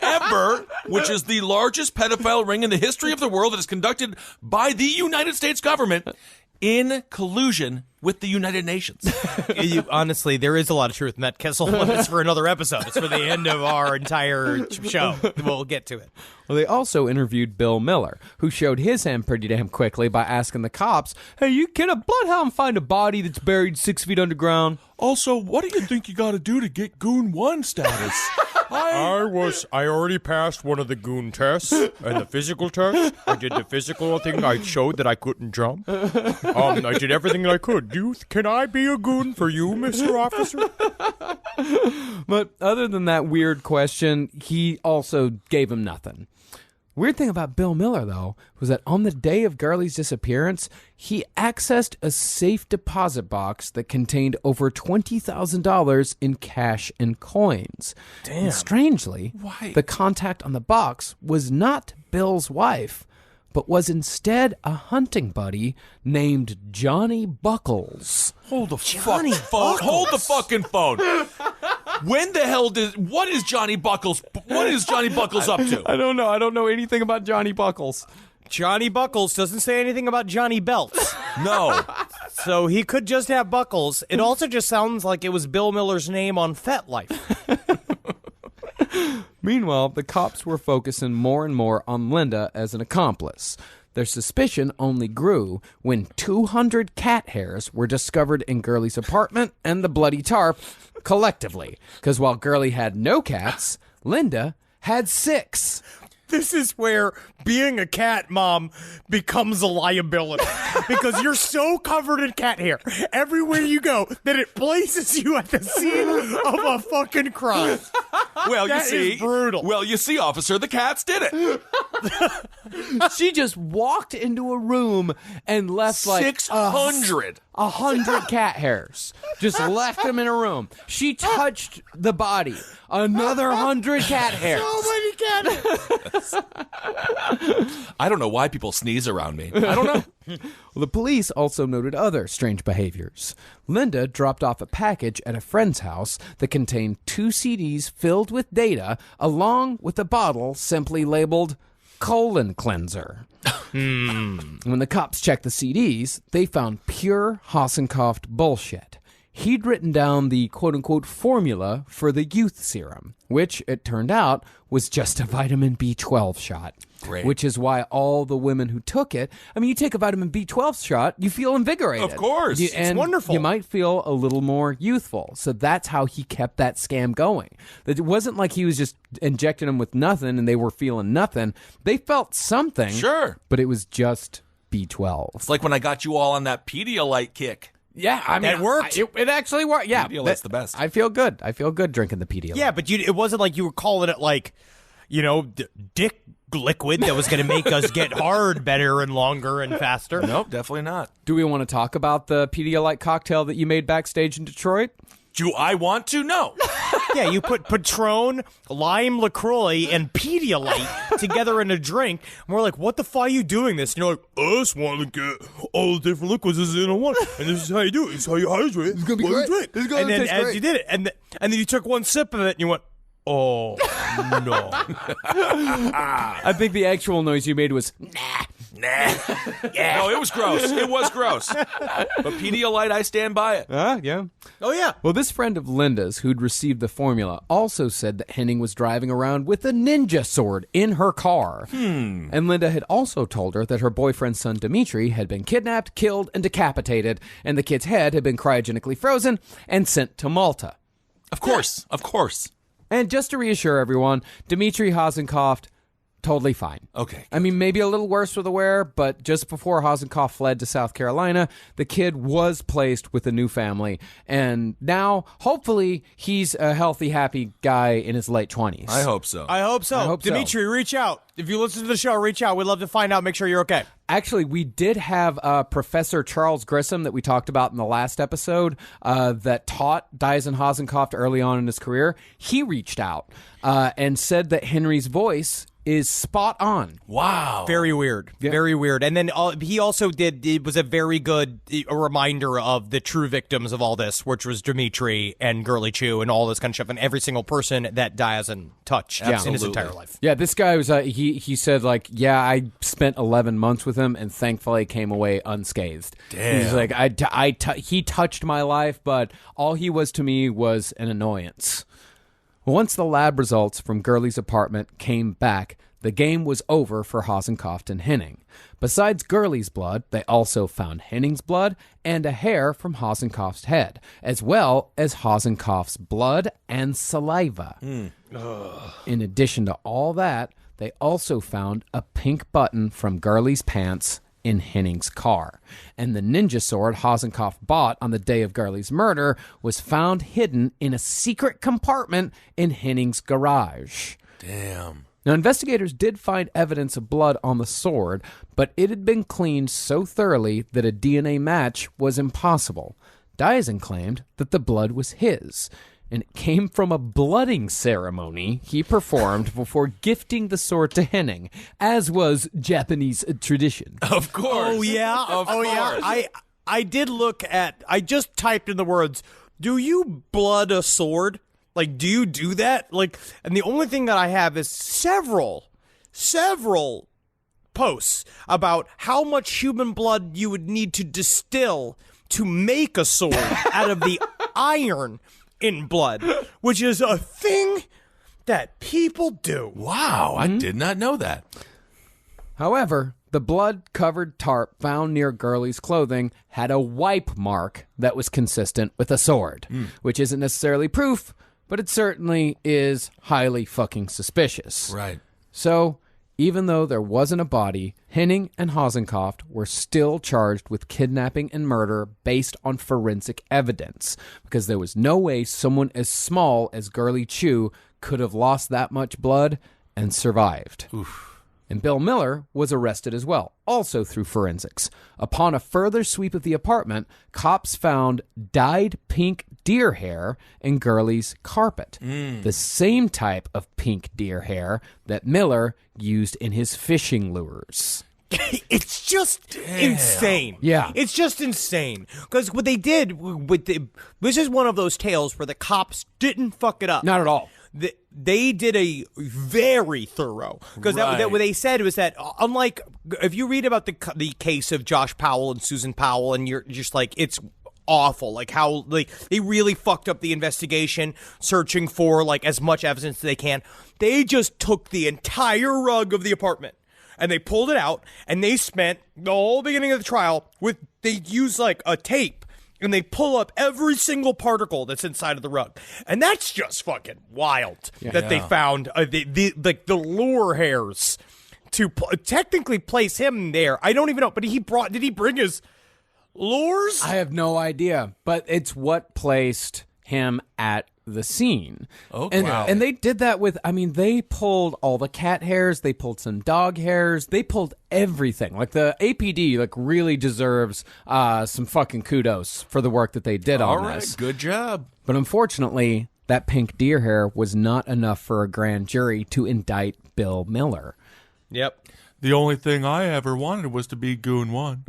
ever, which is the largest pedophile ring in the history of the world that is conducted by the United States government in collusion with the United Nations. Honestly, there is a lot of truth in that, Kessel. It's for another episode. It's for the end of our entire show. We'll get to it. Well, they also interviewed Bill Miller, who showed his hand pretty damn quickly by asking the cops, hey, can a bloodhound find a body that's buried 6 feet underground? Also, what do you think you got to do to get Goon 1 status? I already passed one of the Goon tests and the physical test. I did the physical thing. I showed that I couldn't jump. I did everything that I could. Can I be a Goon for you, Mr. Officer? But other than that weird question, he also gave him nothing. Weird thing about Bill Miller, though, was that on the day of Girly's disappearance, he accessed a safe deposit box that contained over $20,000 in cash and coins. Damn. And strangely, the contact on the box was not Bill's wife, but was instead a hunting buddy named Johnny Buckles. Hold the fucking phone. Hold the fucking phone. When the hell what is Johnny Buckles up to? I don't know. I don't know anything about Johnny Buckles. Johnny Buckles doesn't say anything about Johnny Belts. No. So he could just have Buckles. It also just sounds like it was Bill Miller's name on FetLife. Meanwhile, the cops were focusing more and more on Linda as an accomplice. Their suspicion only grew when 200 cat hairs were discovered in Girly's apartment and the bloody tarp collectively. Because while Girly had no cats, Linda had 6. This is where being a cat mom becomes a liability because you're so covered in cat hair everywhere you go that it places you at the scene of a fucking crime. Well, that is brutal. Well, you see, officer, the cats did it. She just walked into a room and left like 600. 100 cat hairs. Just left them in a room. She touched the body. Another 100 cat hairs. So many cat hairs. I don't know why people sneeze around me. I don't know. Well, the police also noted other strange behaviors. Linda dropped off a package at a friend's house that contained 2 CDs filled with data, along with a bottle simply labeled colon cleanser. When the cops checked the CDs, they found pure Hossencofft bullshit. He'd written down the quote-unquote formula for the youth serum, which, it turned out, was just a vitamin B12 shot. Great. Which is why all the women who took it, I mean, you take a vitamin B12 shot, you feel invigorated. Of course. And it's wonderful. You might feel a little more youthful. So that's how he kept that scam going. It wasn't like he was just injecting them with nothing and they were feeling nothing. They felt something. Sure. But it was just B12. It's like when I got you all on that Pedialyte kick. Yeah, I mean, it worked. It actually worked. Yeah, Pedialyte's the best. I feel good. I feel good drinking the Pedialyte. Yeah, but it wasn't like you were calling it like, dick liquid that was going to make us get hard better and longer and faster. Nope, definitely not. Do we want to talk about the Pedialyte cocktail that you made backstage in Detroit? Do I want to? No. Yeah, you put Patron, lime LaCroix, and Pedialyte together in a drink. And we're like, what the fuck are you doing this? And you're like, I just want to get all the different liquids in one. And this is how you do it. It's how you hydrate. It's going to be great. It's going to taste great. You did it, and then you took one sip of it, and you went, oh, no. I think the actual noise you made was, Nah. Yeah. No, it was gross. It was gross. But Pedialyte, I stand by it. yeah. Oh, yeah. Well, this friend of Linda's who'd received the formula also said that Henning was driving around with a ninja sword in her car. And Linda had also told her that her boyfriend's son Dimitri had been kidnapped, killed, and decapitated, and the kid's head had been cryogenically frozen and sent to Malta. Of course. Of course. And just to reassure everyone, Dimitri Hossencofft totally fine. Okay. I mean, maybe a little worse for the wear, but just before Hossencofft fled to South Carolina, the kid was placed with a new family, and now, hopefully, he's a healthy, happy guy in his late 20s. I hope so. I hope so. I hope so. Dimitri, reach out. If you listen to the show, reach out. We'd love to find out. Make sure you're okay. Actually, we did have Professor Charles Grissom that we talked about in the last episode that taught Dyson Hossencofft early on in his career. He reached out and said that Henry's voice is spot on. Wow. Very weird. Very weird. And then he also it was a very good reminder of the true victims of all this, which was Dimitri and Girly Chew and all this kind of stuff, and every single person that Dyson touched in his entire life. Yeah, this guy was, he said, like, yeah, I spent 11 months with him and thankfully came away unscathed. Damn. He's like, he touched my life, but all he was to me was an annoyance. Once the lab results from Girly's apartment came back, the game was over for Hossencofft and Henning. Besides Girly's blood, they also found Henning's blood and a hair from Hossencofft's head, as well as Hossencofft's blood and saliva. In addition to all that, they also found a pink button from Girly's pants in Henning's car. And the ninja sword Hossencofft bought on the day of Girly's murder was found hidden in a secret compartment in Henning's garage. Damn. Now, investigators did find evidence of blood on the sword, but it had been cleaned so thoroughly that a DNA match was impossible. Dyson claimed that the blood was his, and it came from a blooding ceremony he performed before gifting the sword to Henning, as was Japanese tradition. Of course. Oh, yeah? Of course. Yeah. I did look at... I just typed in the words, do you blood a sword? Like, do you do that? Like, and the only thing that I have is several posts about how much human blood you would need to distill to make a sword out of the iron in blood, which is a thing that people do. Wow, I did not know that. However, the blood-covered tarp found near Girly's clothing had a wipe mark that was consistent with a sword, which isn't necessarily proof, but it certainly is highly fucking suspicious. Right. So, even though there wasn't a body, Henning and Hossencofft were still charged with kidnapping and murder based on forensic evidence, because there was no way someone as small as Girly Chew could have lost that much blood and survived. Oof. And Bill Miller was arrested as well, also through forensics. Upon a further sweep of the apartment, cops found dyed pink deer hair in Girly's carpet. The same type of pink deer hair that Miller used in his fishing lures. It's just insane. Yeah. It's just insane. Because what they did this is one of those tales where the cops didn't fuck it up. Not at all. They did a very thorough, because what they said was that, unlike if you read about the case of Josh Powell and Susan Powell, and you're just like, it's awful, like how they really fucked up the investigation, searching for like as much evidence as they can. They just took the entire rug of the apartment and they pulled it out, and they spent the whole beginning of the trial they used like a tape, and they pull up every single particle that's inside of the rug. And that's just fucking wild that they found the lure hairs to technically place him there. I don't even know, but did he bring his lures? I have no idea, but it's what placed him at the scene. Okay. And they did that with, they pulled all the cat hairs, they pulled some dog hairs, they pulled everything. Like, the APD really deserves some fucking kudos for the work that they did on this. All right, good job. But unfortunately, that pink deer hair was not enough for a grand jury to indict Bill Miller. Yep. The only thing I ever wanted was to be Goon 1.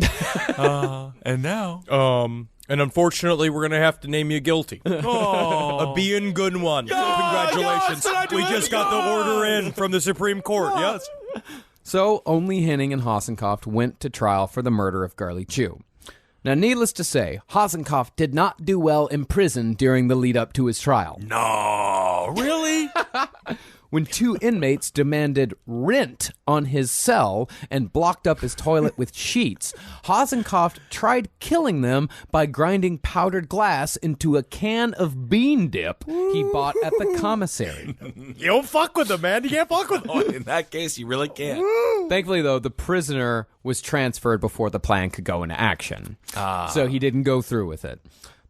And now... And unfortunately, we're going to have to name you guilty. Of being good one. Congratulations. We just got the order in from the Supreme Court. Yes. So only Henning and Hossencofft went to trial for the murder of Girly Chew. Now, needless to say, Hossencofft did not do well in prison during the lead up to his trial. No, really? when 2 inmates demanded rent on his cell and blocked up his toilet with sheets, Hossencofft tried killing them by grinding powdered glass into a can of bean dip he bought at the commissary. You don't fuck with him, man. You can't fuck with him. Oh, in that case, you really can't. Thankfully, though, the prisoner was transferred before the plan could go into action. So he didn't go through with it.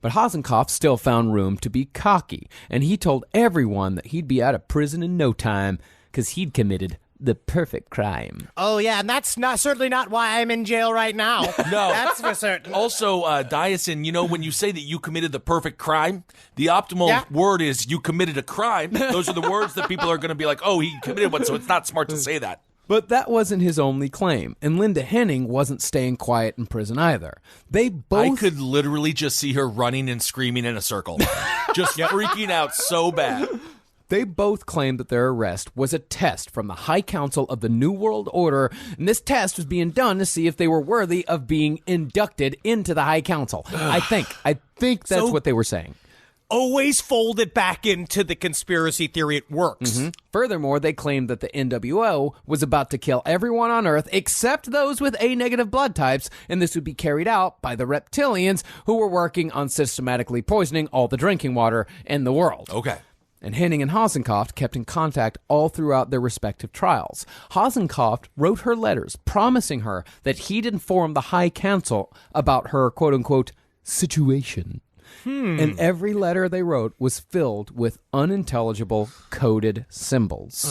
But Hossencofft still found room to be cocky, and he told everyone that he'd be out of prison in no time because he'd committed the perfect crime. Oh, yeah, and that's certainly not why I'm in jail right now. No. That's for certain. Also, Diason, when you say that you committed the perfect crime, the optimal word is you committed a crime. Those are the words that people are going to be like, oh, he committed one, so it's not smart to say that. But that wasn't his only claim, and Linda Henning wasn't staying quiet in prison either. They both... I could literally just see her running and screaming in a circle. Just freaking out so bad. They both claimed that their arrest was a test from the High Council of the New World Order, and this test was being done to see if they were worthy of being inducted into the High Council. I think that's what they were saying. Always fold it back into the conspiracy theory. It works. Mm-hmm. Furthermore, they claimed that the NWO was about to kill everyone on Earth except those with A-negative blood types, and this would be carried out by the Reptilians, who were working on systematically poisoning all the drinking water in the world. Okay. And Henning and Hossencofft kept in contact all throughout their respective trials. Hossencofft wrote her letters promising her that he'd inform the High Council about her quote-unquote situation. And every letter they wrote was filled with unintelligible coded symbols.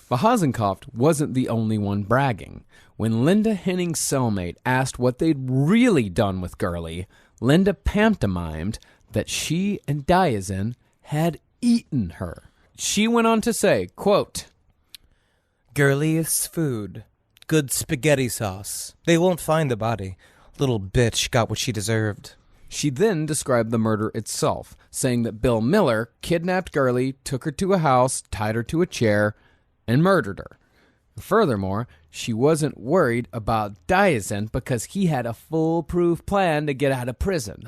But Hossencofft wasn't the only one bragging. When Linda Henning's cellmate asked what they'd really done with Girly, Linda pantomimed that she and Diazen had eaten her. She went on to say, quote, Girly is food. Good spaghetti sauce. They won't find the body. Little bitch got what she deserved. She then described the murder itself, saying that Bill Miller kidnapped Girly, took her to a house, tied her to a chair, and murdered her. Furthermore, she wasn't worried about Diazen because he had a foolproof plan to get out of prison.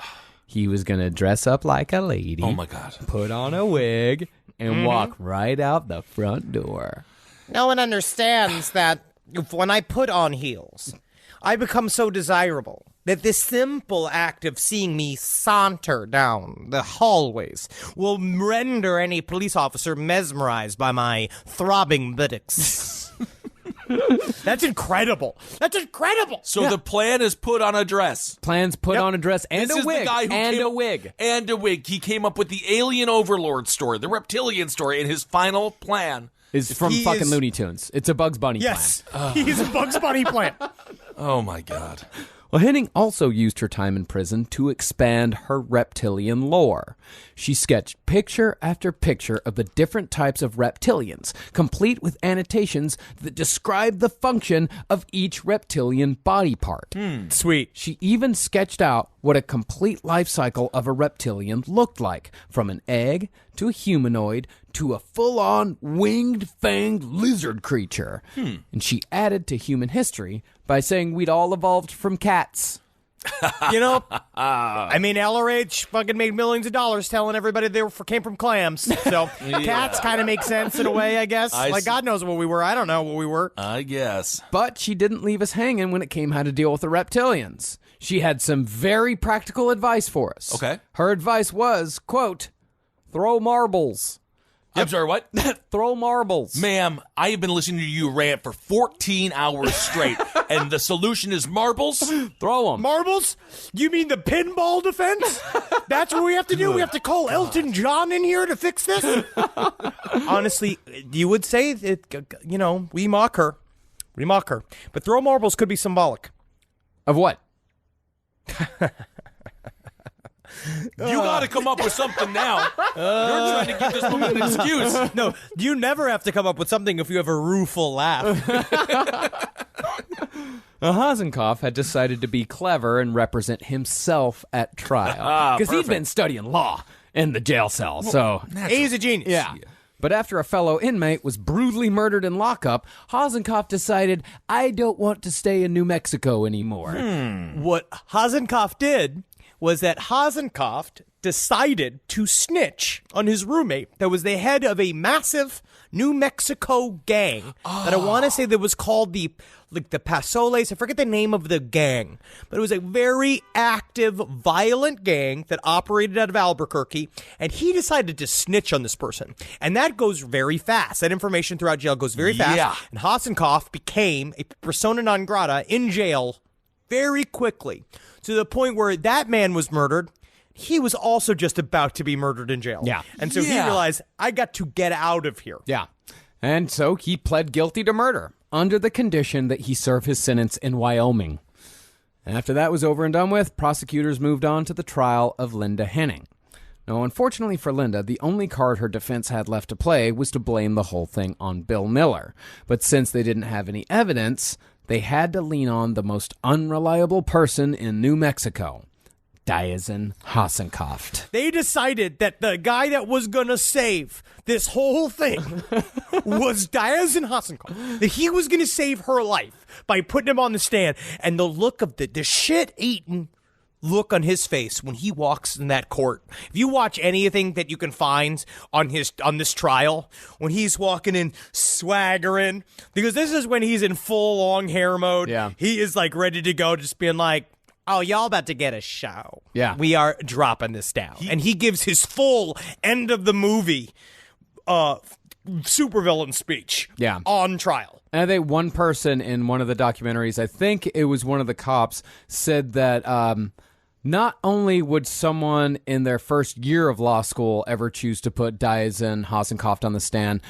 He was going to dress up like a lady. Oh, my God. Put on a wig and walk right out the front door. No one understands that when I put on heels, I become so desirable that this simple act of seeing me saunter down the hallways will render any police officer mesmerized by my throbbing buttocks. That's incredible. That's incredible. So the plan is put on a dress. Plans put on a dress and This a is wig. the guy who and came- a wig. And a wig. He came up with the alien overlord story, the reptilian story, and his final plan. Is from He fucking is- Looney Tunes. It's a Bugs Bunny Yes, plan. he's a Bugs Bunny plan. Oh, my God. Well, Henning also used her time in prison to expand her reptilian lore. She sketched picture after picture of the different types of reptilians, complete with annotations that describe the function of each reptilian body part. Sweet. She even sketched out what a complete life cycle of a reptilian looked like, from an egg to a humanoid to a full-on winged, fanged lizard creature. And she added to human history by saying we'd all evolved from cats. You know, I mean, LRH fucking made millions of dollars telling everybody they came from clams. So cats kind of make sense in a way, I guess. God knows what we were. I don't know what we were. I guess. But she didn't leave us hanging when it came how to deal with the reptilians. She had some very practical advice for us. Okay. Her advice was, quote, throw marbles. I'm sorry, what? Throw marbles. Ma'am, I have been listening to you rant for 14 hours straight, and the solution is marbles? Throw them. Marbles? You mean the pinball defense? That's what we have to do? We have to call Elton John in here to fix this? Honestly, you would say that, we mock her. We mock her. But throw marbles could be symbolic. Of what? You got to come up with something now. You're trying to give this woman an excuse. No, you never have to come up with something if you have a rueful laugh. Hossencofft had decided to be clever and represent himself at trial. Because he'd been studying law in the jail cell, so... He's a genius. Yeah. But after a fellow inmate was brutally murdered in lockup, Hossencofft decided, I don't want to stay in New Mexico anymore. What Hossencofft did was that Hossencofft decided to snitch on his roommate that was the head of a massive New Mexico gang that I want to say that was called the Pasoles. I forget the name of the gang, but it was a very active, violent gang that operated out of Albuquerque, and he decided to snitch on this person. And that goes very fast. That information throughout jail goes very fast. Yeah. And Hossencofft became a persona non grata in jail very quickly, to the point where that man was murdered. He was also just about to be murdered in jail. Yeah. And so he realized, I got to get out of here. Yeah. And so he pled guilty to murder under the condition that he serve his sentence in Wyoming. And after that was over and done with, prosecutors moved on to the trial of Linda Henning. Now, unfortunately for Linda, the only card her defense had left to play was to blame the whole thing on Bill Miller. But since they didn't have any evidence, they had to lean on the most unreliable person in New Mexico, Diazin Hossencofft. They decided that the guy that was going to save this whole thing was Diazin Hossencofft. That he was going to save her life by putting him on the stand. And the look of the shit-eaten look on his face when he walks in that court. If you watch anything that you can find on this trial, when he's walking in swaggering, because this is when he's in full long hair mode. Yeah. He is like ready to go, just being like, oh, y'all about to get a show. Yeah. We are dropping this down. And he gives his full end of the movie supervillain speech on trial. And I think one person in one of the documentaries, I think it was one of the cops, said that not only would someone in their first year of law school ever choose to put Diazin Hossencofft on the stand,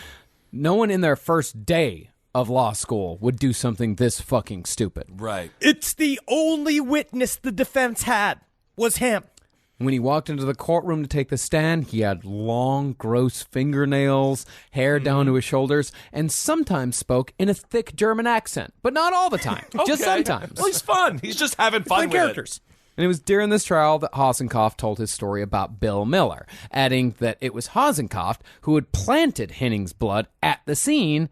no one in their first day of law school would do something this fucking stupid. Right. It's the only witness the defense had was him. When he walked into the courtroom to take the stand, he had long, gross fingernails, hair down to his shoulders, and sometimes spoke in a thick German accent. But not all the time. Just Okay. sometimes. Well, he's fun. He's just having fun Like with characters. And it was during this trial that Hossencofft told his story about Bill Miller, adding that it was Hossencofft who had planted Henning's blood at the scene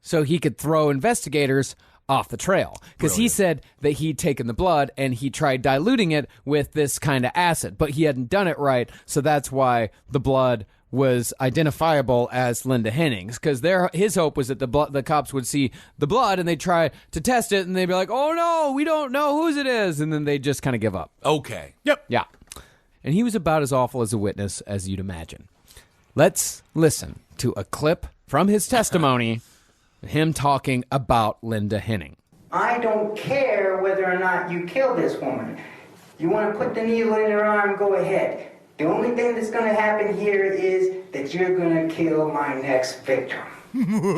so he could throw investigators off the trail. Because he said that he'd taken the blood and he tried diluting it with this kind of acid, but he hadn't done it right, so that's why the blood was identifiable as Linda Henning's. Because his hope was that the cops would see the blood and they'd try to test it and they'd be like, oh no, we don't know whose it is, and then they'd just kind of give up. Okay. Yep. Yeah. And he was about as awful as a witness as you'd imagine. Let's listen to a clip from his testimony, him talking about Linda Henning. I don't care whether or not you kill this woman. You want to put the needle in her arm, go ahead. The only thing that's going to happen here is that you're going to kill my next victim. Diazin?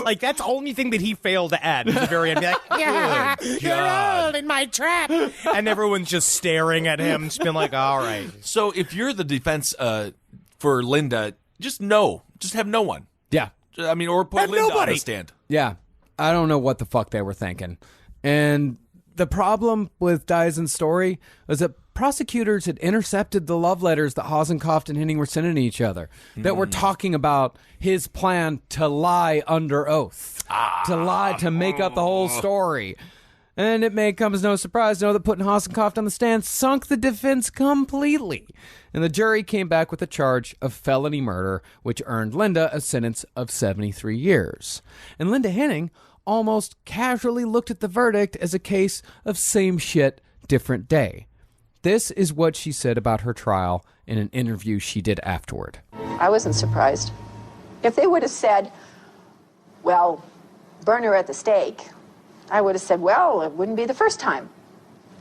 Like, that's the only thing that he failed to add. At the very end, be like, yeah, you're all in my trap. And everyone's just staring at him, just being like, all right. So if you're the defense for Linda, just have no one. Yeah. I mean, or put Have Linda on nobody. the stand. Yeah. I don't know what the fuck they were thinking. And the problem with Diazin's story was that prosecutors had intercepted the love letters that Hossencofft and Henning were sending to each other that were talking about his plan to lie under oath, to make up the whole story. And it may come as no surprise to know that putting Hossencofft on the stand sunk the defense completely. And the jury came back with a charge of felony murder, which earned Linda a sentence of 73 years. And Linda Henning almost casually looked at the verdict as a case of same shit, different day. This is what she said about her trial in an interview she did afterward. I wasn't surprised. If they would have said, well, burn her at the stake, I would have said, well, it wouldn't be the first time.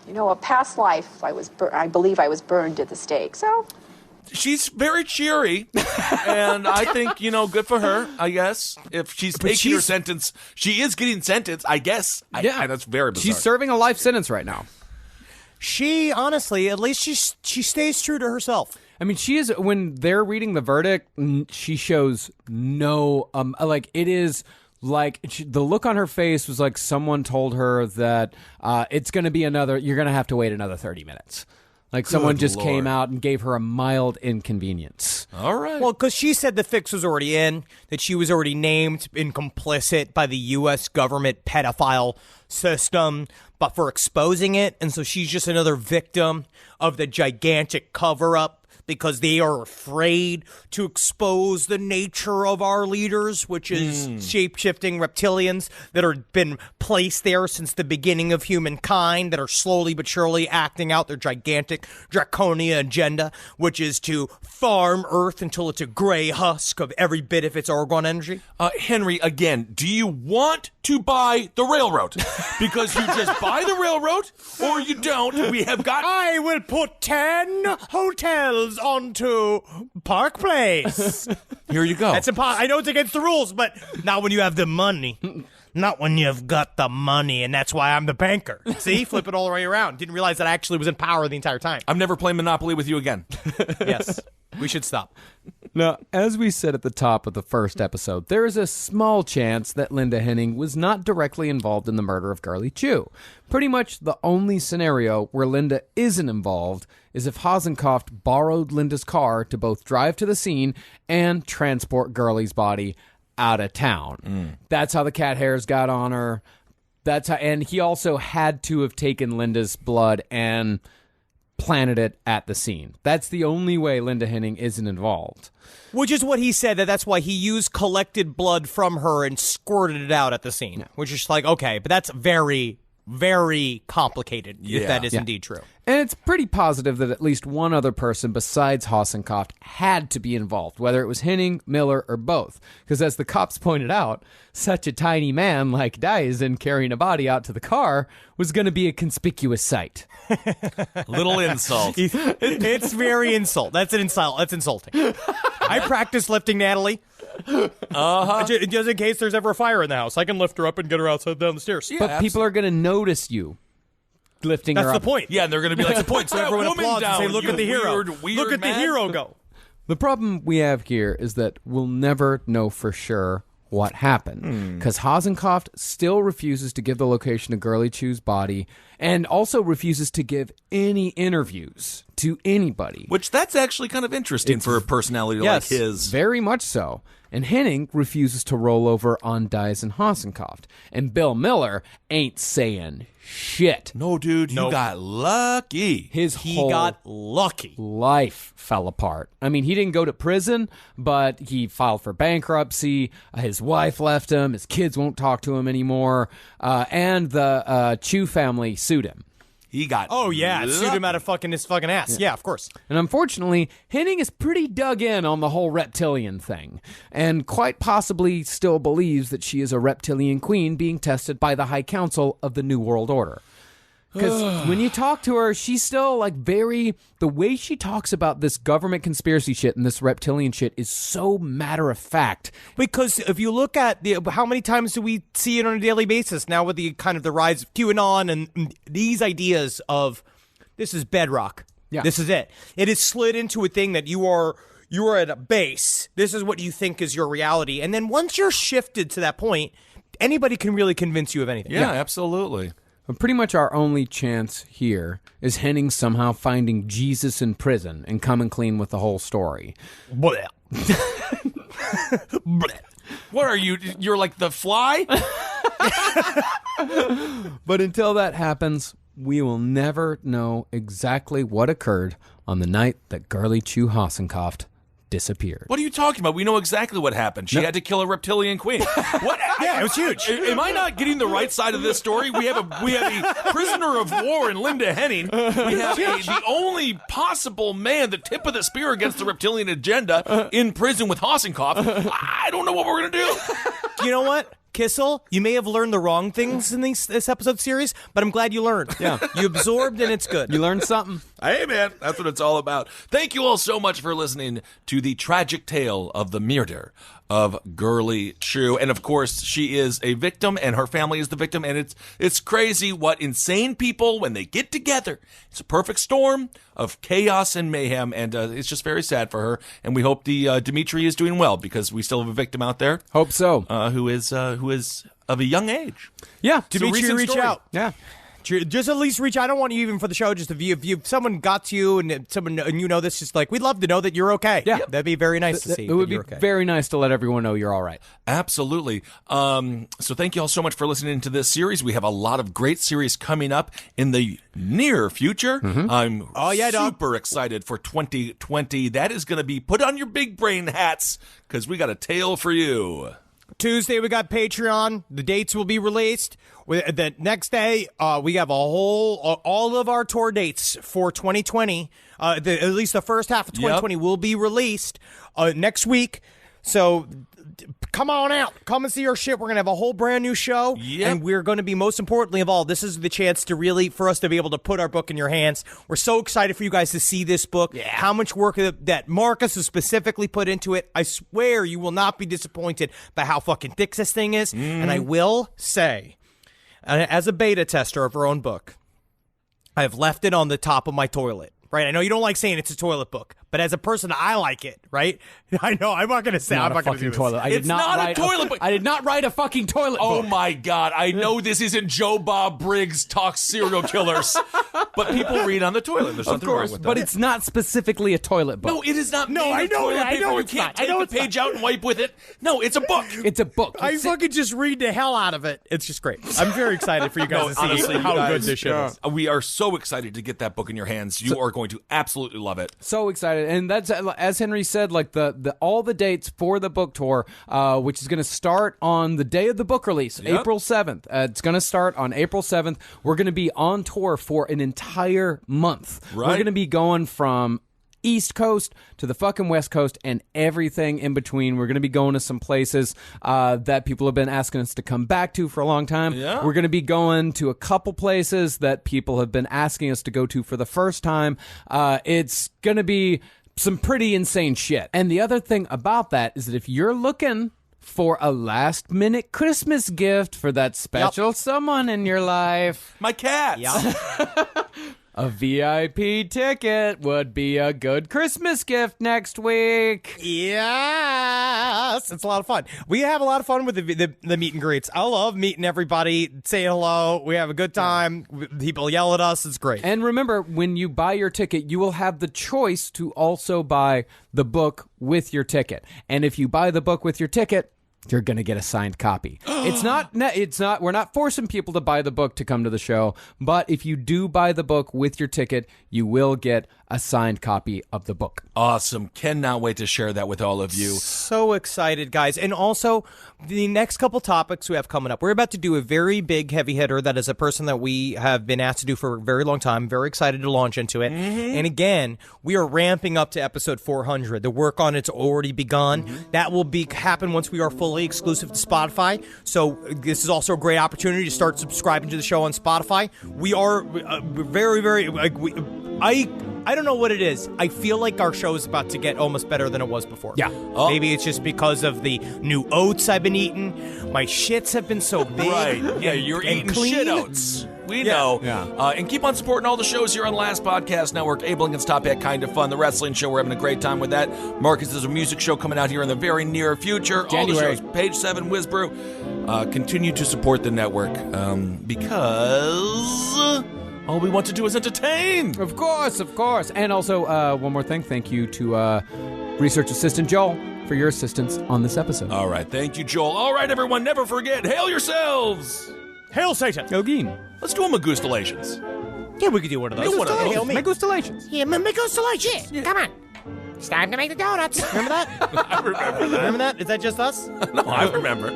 You know, a past life, I believe I was burned at the stake, so... She's very cheery, and I think, good for her, I guess. If she's taking her sentence, she is getting sentenced, I guess. Yeah. That's very bizarre. She's serving a life sentence right now. She, honestly, at least she stays true to herself. I mean, she is, when they're reading the verdict, she shows no, it is like, the look on her face was like someone told her that it's going to be you're going to have to wait another 30 minutes. Like someone just came out and gave her a mild inconvenience. All right. Well, because she said the fix was already in, that she was already named and complicit by the U.S. government pedophile system, but for exposing it. And so she's just another victim of the gigantic cover-up because they are afraid to expose the nature of our leaders, which is shape-shifting reptilians that have been placed there since the beginning of humankind, that are slowly but surely acting out their gigantic Draconia agenda, which is to farm Earth until it's a gray husk of every bit of its Orgon energy. Henry, again, do you want to buy the railroad? Because you just buy the railroad, or you don't. We have got... I will put 10 hotels onto Park Place. Here you go. That's impossible. I know it's against the rules, but not when you have the money. Not when you've got the money, and that's why I'm the banker. See? Flip it all the way around. Didn't realize that I actually was in power the entire time. I'm never playing Monopoly with you again. Yes. We should stop. Now, as we said at the top of the first episode, there is a small chance that Linda Henning was not directly involved in the murder of Girly Chew. Pretty much the only scenario where Linda isn't involved is if Hossencofft borrowed Linda's car to both drive to the scene and transport Girly's body out of town. That's how the cat hairs got on her. And he also had to have taken Linda's blood and planted it at the scene. That's the only way Linda Henning isn't involved. Which is what he said, that's why he used collected blood from her and squirted it out at the scene. Which is like, okay, but that's very, very complicated, if that is indeed true. And it's pretty positive that at least one other person besides Hossencofft had to be involved, whether it was Henning, Miller, or both. Because as the cops pointed out, such a tiny man like Dyson carrying a body out to the car was going to be a conspicuous sight. Little insult. It's very insult. That's an insult. That's insulting. I practice lifting Natalie. Just in case there's ever a fire in the house, I can lift her up and get her outside down the stairs. Yeah, but people are going to notice you lifting her up. That's the point. Yeah, and they're going to be like, That's the point. So everyone applauds and say, look at the hero. Look at the hero go. The problem we have here is that we'll never know for sure what happened, because Hossencofft still refuses to give the location of Girly Chew's body and also refuses to give any interviews to anybody. Which that's actually kind of interesting for a personality like his. Very much so. And Henning refuses to roll over on Dyson Hossencofft. And Bill Miller ain't saying shit. No, dude, you got lucky. He got lucky. Life fell apart. I mean, he didn't go to prison, but he filed for bankruptcy. His wife left him. His kids won't talk to him anymore. And the Chew family sued him. He got sued him out of his fucking ass. Yeah, of course. And unfortunately, Henning is pretty dug in on the whole reptilian thing, and quite possibly still believes that she is a reptilian queen being tested by the High Council of the New World Order. Because when you talk to her, she's still like the way she talks about this government conspiracy shit and this reptilian shit is so matter of fact. Because if you look at how many times do we see it on a daily basis now with the kind of the rise of QAnon and these ideas of this is bedrock. Yeah. This is it. It is slid into a thing that you are at a base. This is what you think is your reality. And then once you're shifted to that point, anybody can really convince you of anything. Yeah, absolutely. But pretty much our only chance here is Henning somehow finding Jesus in prison and coming clean with the whole story. Blech. What are you? You're like the Fly? But until that happens, we will never know exactly what occurred on the night that Girly Chew Hossencofft disappeared. What are you talking about? We know exactly what happened. She had to kill a reptilian queen. What? Yeah, it was huge. Am I not getting the right side of this story? We have a prisoner of war in Linda Henning. We have the only possible man, the tip of the spear against the reptilian agenda, in prison with Hossencofft. I don't know what we're going to do. You know what? Kissel, you may have learned the wrong things in this episode series, but I'm glad you learned. Yeah. You absorbed and it's good. You learned something. Hey, man, that's what it's all about. Thank you all so much for listening to the tragic tale of the murder of Girly Chew. And, of course, she is a victim, and her family is the victim. And it's crazy what insane people, when they get together, it's a perfect storm of chaos and mayhem. And it's just very sad for her. And we hope the Dimitri is doing well, because we still have a victim out there. Hope so. Who is of a young age. Yeah. Dimitri, reach out. Yeah. Just at least reach. I don't want you even for the show. Just if someone got to you and you know this, just like we'd love to know that you're okay. Yeah. That'd be very nice to see. It would be okay. very nice to let everyone know you're all right. Absolutely. So thank you all so much for listening to this series. We have a lot of great series coming up in the near future. I'm super excited for 2020. That is going to be put on your big brain hats because we got a tale for you. Tuesday, we got Patreon. The dates will be released. The next day, we have all of our tour dates for 2020. At least the first half of 2020 will be released next week. So come on out. Come and see our shit. We're going to have a whole brand new show. Yep. And we're going to be, most importantly of all, this is the chance for us to be able to put our book in your hands. We're so excited for you guys to see this book. Yeah. How much work that Marcus has specifically put into it. I swear you will not be disappointed by how fucking thick this thing is. And I will say, as a beta tester of our own book, I have left it on the top of my toilet. Right, I know you don't like saying it's a toilet book, but as a person, I like it. Right, I know I'm not going to say I'm not going to do this. Toilet. It's not a toilet book. I did not write a fucking toilet book. Oh my God! I know this isn't Joe Bob Briggs talks serial killers, but people read on the toilet. There's something wrong with that. But it's not specifically a toilet book. No, it is not. No, I know that. I know you it's can't not. take I know a it's page out and wipe with it. No, it's a book. It's a book. I fucking just read the hell out of it. It's just great. I'm very excited for you guys to see honestly, how you guys, good this shit is. We are so excited to get that book in your hands. You are going to absolutely love it. So excited. And that's, as Henry said, like all the dates for the book tour, which is going to start on the day of the book release, April 7th. It's going to start on April 7th. We're going to be on tour for an entire month. Right. We're going to be going from East Coast to the fucking West Coast and everything in between. We're going to be going to some places that people have been asking us to come back to for a long time. Yeah. We're going to be going to a couple places that people have been asking us to go to for the first time. It's going to be some pretty insane shit. And the other thing about that is that if you're looking for a last-minute Christmas gift for that special someone in your life, My cats. a VIP ticket would be a good Christmas gift next week. Yes, it's a lot of fun. We have a lot of fun with the meet and greets. I love meeting everybody, say hello. We have a good time. People yell at us. It's great. And remember, when you buy your ticket, you will have the choice to also buy the book with your ticket. And if you buy the book with your ticket, you're going to get a signed copy. It's not, we're not forcing people to buy the book to come to the show, but if you do buy the book with your ticket, you will get a signed copy of the book. Awesome. Cannot wait to share that with all of you. So excited, guys. And also, the next couple topics we have coming up, we're about to do a very big heavy hitter that is a person that we have been asked to do for a very long time. Very excited to launch into it. And again, we are ramping up to episode 400. The work on it's already begun. That will happen once we are fully exclusive to Spotify. So this is also a great opportunity to start subscribing to the show on Spotify. We are very, very, I don't know what it is. I feel like our show is about to get almost better than it was before. Yeah. Maybe it's just because of the new oats I've been eating. My shits have been so big. Right. Yeah, you're and eating clean. shit oats. We know. Yeah. And keep on supporting all the shows here on Last Podcast Network. Abe Lincoln's Top Hat, Kind of Fun. The Wrestling Show, we're having a great time with that. Marcus, there's a music show coming out here in the very near future. January. All the shows, Page 7, Whizbrew. Continue to support the network because all we want to do is entertain. Of course. And also, one more thing. Thank you to Research Assistant Joel for your assistance on this episode. All right. Thank you, Joel. All right, everyone. Never forget, hail yourselves. Hail Satan. Gogeen. Let's do a Magustalations. Yeah, we could do one of those. Do one of those. Hail me. Magustalations. Yeah, Magustalations. Come on. It's time to make the donuts. Remember that? I remember that. Remember that? Is that just us? No, I remember.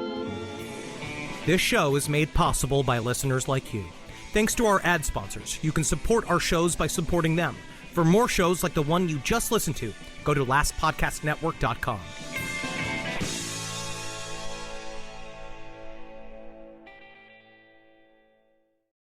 This show is made possible by listeners like you. Thanks to our ad sponsors, you can support our shows by supporting them. For more shows like the one you just listened to, go to lastpodcastnetwork.com.